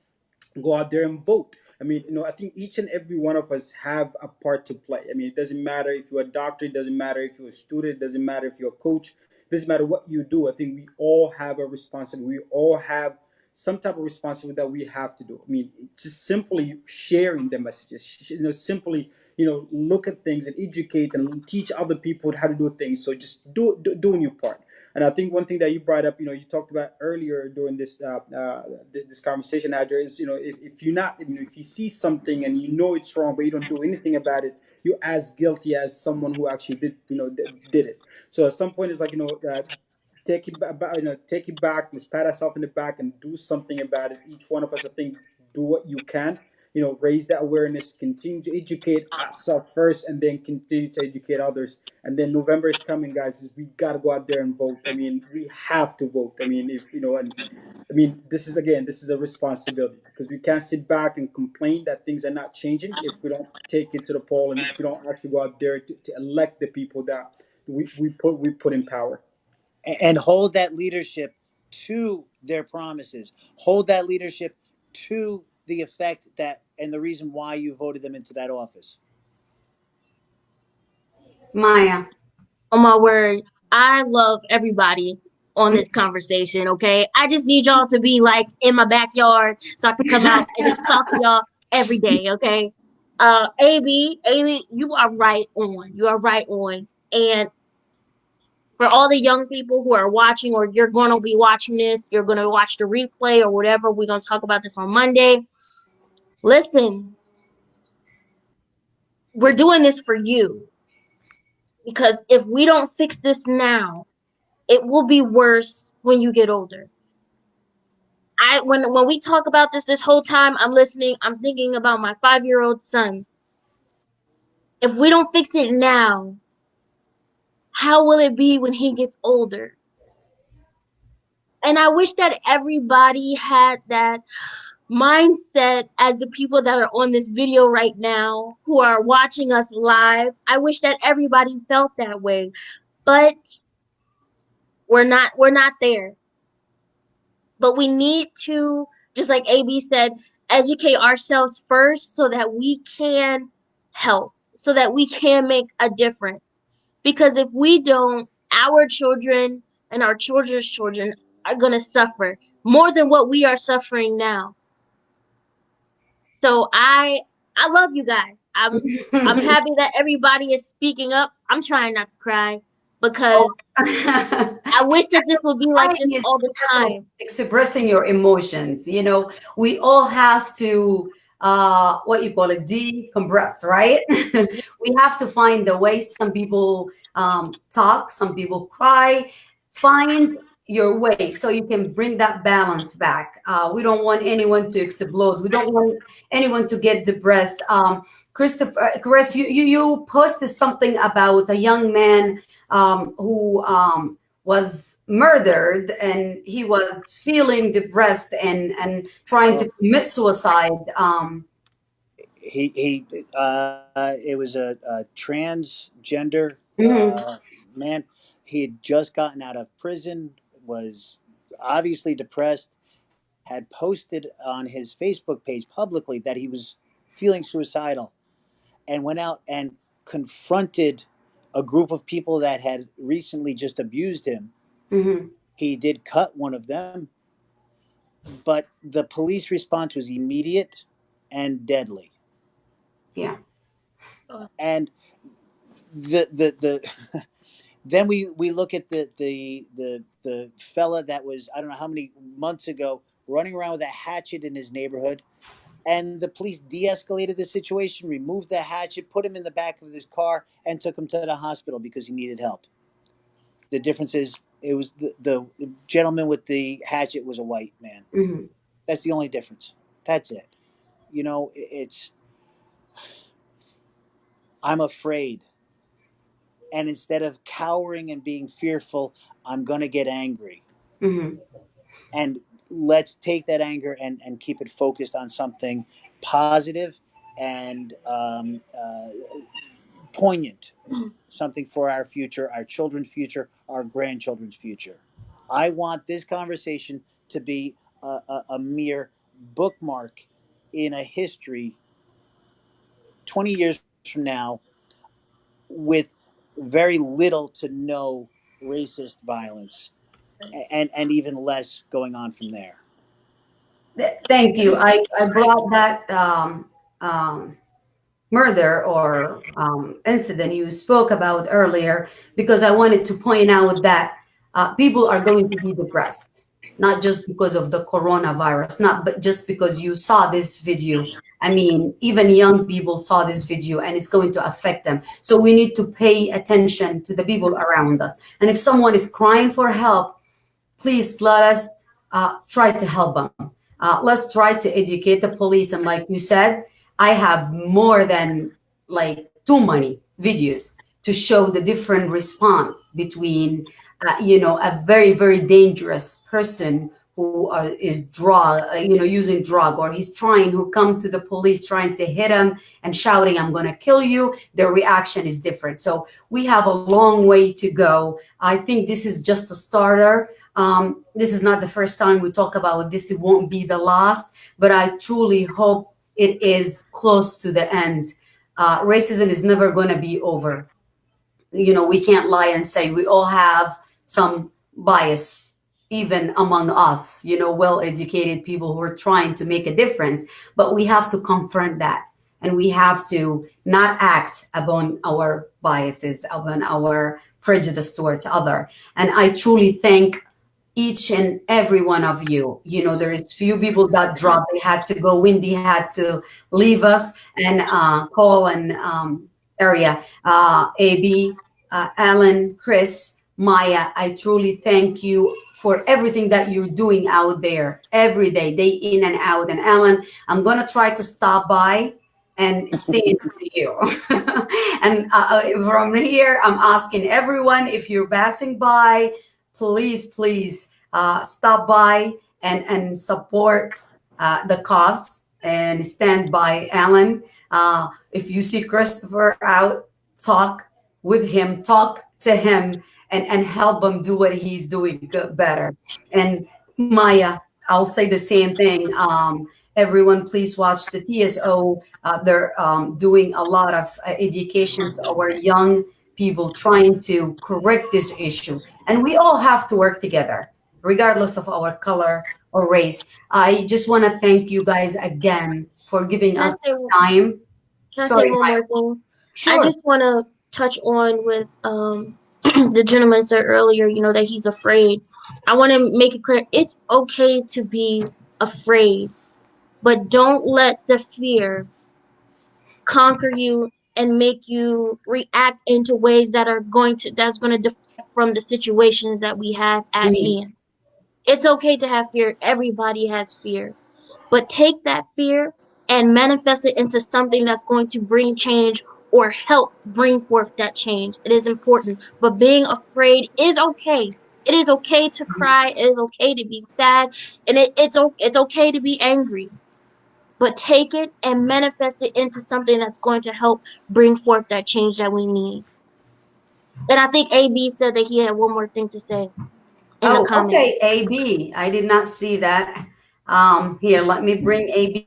Go out there and vote. I mean, I think each and every one of us have a part to play. I mean, it doesn't matter if you're a doctor, it doesn't matter if you're a student, it doesn't matter if you're a coach, it doesn't matter what you do. I think we all have a responsibility. We all have some type of responsibility that we have to do. I mean, just simply sharing the messages, simply, look at things and educate and teach other people how to do things. So just doing your part. And I think one thing that you brought up, you talked about earlier during this conversation, Adra, is if you're not, if you see something and you know it's wrong, but you don't do anything about it, you're as guilty as someone who actually did it. So at some point, it's like take it back, take it back. Let's pat ourselves in the back and do something about it. Each one of us, I think, do what you can. Raise that awareness, continue to educate ourselves first, and then continue to educate others. And then November is coming, guys. We gotta go out there and vote. I mean, we have to vote. I mean, if and I mean, this is a responsibility, because we can't sit back and complain that things are not changing if we don't take it to the poll and if we don't actually go out there to elect the people that we put in power. And hold that leadership to their promises. Hold that leadership to the effect that and the reason why you voted them into that office. Maya. Oh my word, I love everybody on this conversation, okay? I just need y'all to be like in my backyard so I can come out and just talk to y'all every day, okay? AB, you are right on. You are right on. And for all the young people who are watching, or you're going to be watching this, you're going to watch the replay or whatever, we're going to talk about this on Monday. Listen, we're doing this for you, because if we don't fix this now, it will be worse when you get older. When we talk about this whole time, I'm listening, I'm thinking about my 5-year-old son If we don't fix it now, how will it be when he gets older? And I wish that everybody had that mindset as the people that are on this video right now who are watching us live. I wish that everybody felt that way. But we're not there. But we need to, just like AB said, educate ourselves first so that we can help, so that we can make a difference. Because if we don't, our children and our children's children are going to suffer more than what we are suffering now. So I love you guys. I'm happy that everybody is speaking up. I'm trying not to cry because I wish that this would be like this Crying all is the part of time. expressing your emotions. We all have to, what you call it, decompress, right? We have to find the way. Some people talk, some people cry. Find your way so you can bring that balance back. We don't want anyone to explode. We don't want anyone to get depressed. Chris, you posted something about a young man who was murdered, and he was feeling depressed and trying to commit suicide. It was a transgender Mhm, man. He had just gotten out of prison, was obviously depressed, had posted on his Facebook page publicly that he was feeling suicidal, and went out and confronted a group of people that had recently just abused him. mhm, He did cut one of them, but the police response was immediate and deadly. yeah. And the then we look at the fella that was, I don't know how many months ago, running around with a hatchet in his neighborhood, and the police de-escalated the situation, removed the hatchet, put him in the back of his car, and took him to the hospital because he needed help. The difference is it was the gentleman with the hatchet was a white man. Mhm. That's the only difference. That's it. It's I'm afraid, and instead of cowering and being fearful, I'm going to get angry. Mhm. And let's take that anger and keep it focused on something positive and poignant, something for our future, our children's future, our grandchildren's future. I want this conversation to be a mere bookmark in a history 20 years from now with very little to no racist violence, and even less going on from there. Thank you. I brought that murder or incident you spoke about earlier because I wanted to point out that people are going to be depressed, not just because of the coronavirus, not but just because you saw this video. I mean, even young people saw this video and it's going to affect them. So we need to pay attention to the people around us. And if someone is crying for help, please let us try to help them. Let's try to educate the police. And like you said, I have more than like too many videos to show the different response between, a very, very dangerous person who is using drug, or he's trying, who come to the police trying to hit him and shouting, "I'm going to kill you." Their reaction is different. So we have a long way to go. I think this is just a starter. This is not the first time we talk about this. It won't be the last, but I truly hope it is close to the end. Racism is never going to be over. We can't lie and say we all have some bias, even among us, well-educated people who are trying to make a difference. But we have to confront that, and we have to not act upon our biases, upon our prejudice towards other. And I truly thank each and every one of you. There is few people that dropped. They had to go. Wendy had to leave us, and call and area. AB, Alan, Chris, Maya, I truly thank you for everything that you're doing out there every day in and out. And Alan, I'm going to try to stop by and staying with you. And from here, I'm asking everyone, if you're passing by, please stop by and support the cause and stand by Alan. If you see Christopher out, talk with him, talk to him, and help him do what he's doing better. And Maya, I'll say the same thing. Everyone, please watch the TSO. They're doing a lot of education to our young people, trying to correct this issue. And we all have to work together, regardless of our color or race. I just want to thank you guys again for giving Can I us say this time. can I say Sorry, one Maya. more thing? I Sure. just want to touch on with the gentleman said earlier, that he's afraid. I want to make it clear it's okay to be afraid, but don't let the fear conquer you and make you react into ways that's going to deflect from the situations that we have at Mm, hand. It's okay to have fear. Everybody has fear. But take that fear and manifest it into something that's going to bring change or help bring forth that change. It is important. But being afraid is okay. It is okay to cry. It is okay to be sad. And it's okay to be angry. But take it and manifest it into something that's going to help bring forth that change that we need. And I think AB said that he had one more thing to say in the Oh, okay, comments. AB. I did not see that. Here, let me bring AB.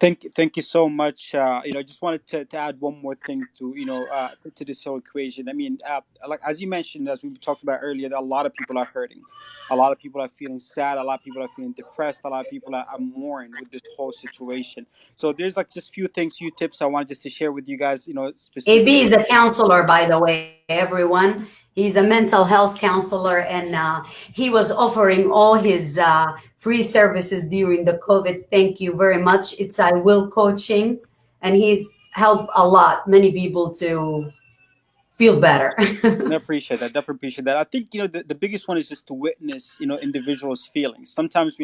Thank you so much. I just wanted to add one more thing to to this whole equation. I mean, like as you mentioned, as we talked about earlier, that a lot of people are hurting, a lot of people are feeling sad, a lot of people are feeling depressed, a lot of people are mourning with this whole situation. So there's like just few tips I wanted just to share with you guys. AB is Specifically. a counselor, by the way, everyone. He's a mental health counselor, and he was offering all his free services during the COVID. Thank you very much. It's I Will Coaching, and he's helped a lot, many people to feel better. I appreciate that. Definitely appreciate that. I think the biggest one is just to witness individuals' feelings. Sometimes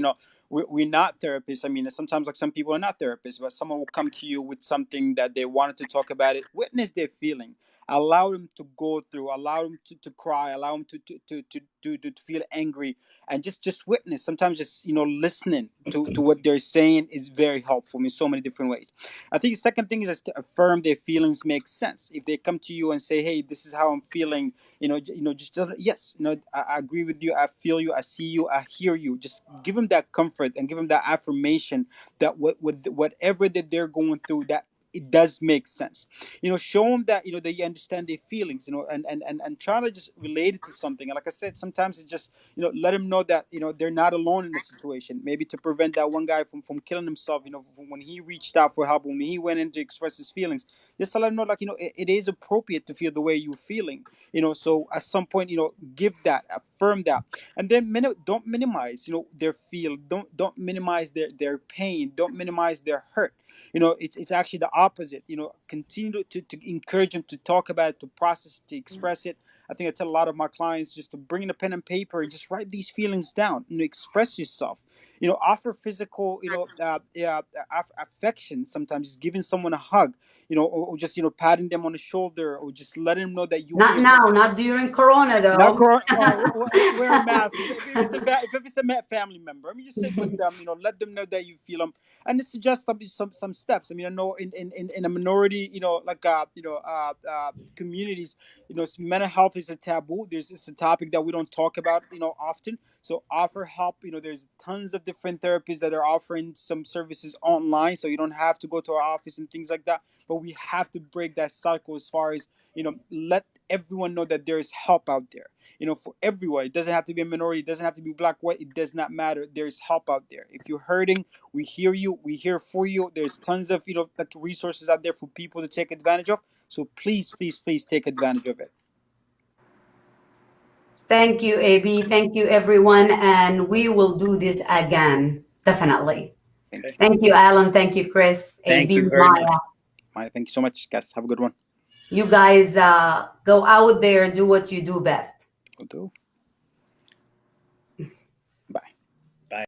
we're not therapists. I mean, sometimes like some people are not therapists, but someone will come to you with something that they wanted to talk about it. Witness their feeling. Allow them to go through. Allow them to cry. Allow them to feel angry, and just witness. Sometimes just listening to what they're saying is very helpful in so many different ways. I think the second thing is just to affirm their feelings make sense. If they come to you and say, "Hey, this is how I'm feeling," just yes, I agree with you. I feel you. I see you. I hear you. Just give them that comfort and give them that affirmation that whatever that they're going through, that it does make sense. Show them that they understand their feelings. And try to just relate it to something. And like I said, sometimes it's just let them know that they're not alone in the situation. Maybe to prevent that one guy from killing himself. From when he reached out for help, when he went in to express his feelings, just to let them know, like it is appropriate to feel the way you're feeling. So at some point, give that, affirm that, and then don't minimize their feel. Don't minimize their pain. Don't minimize their hurt. It's actually the opposite. Continue to encourage them to talk about it, to process it, to express it. I think I tell a lot of my clients just to bring in a pen and paper and just write these feelings down. Express yourself. Offer physical affection. Sometimes just giving someone a hug, or just patting them on the shoulder, or just letting them know that you Not hear now, them. not during Corona, Not though. corona. Wear a mask. If it's a family member, I mean, just sit with them. Let them know that you feel them, and suggest some steps. I mean, I know in a minority, communities, mental health is a taboo. It's a topic that we don't talk about, often. So offer help. There's tons of different therapists that are offering some services online, so you don't have to go to our office and things like that. But we have to break that cycle as far as let everyone know that there is help out there, for everyone. It doesn't have to be a minority. It doesn't have to be black, white. It does not matter. There's help out there. If you're hurting, we hear you. We here for you. There's tons of like resources out there for people to take advantage of. So please take advantage of it. Thank you, AB. Thank you, everyone. And we will do this again, definitely. Okay. Thank you, Alan. Thank you, Chris, Thank AB, you very much. Maya. Maya, thank you so much, guys. Have a good one. You guys go out there, do what you do best. Go to. Bye. Bye.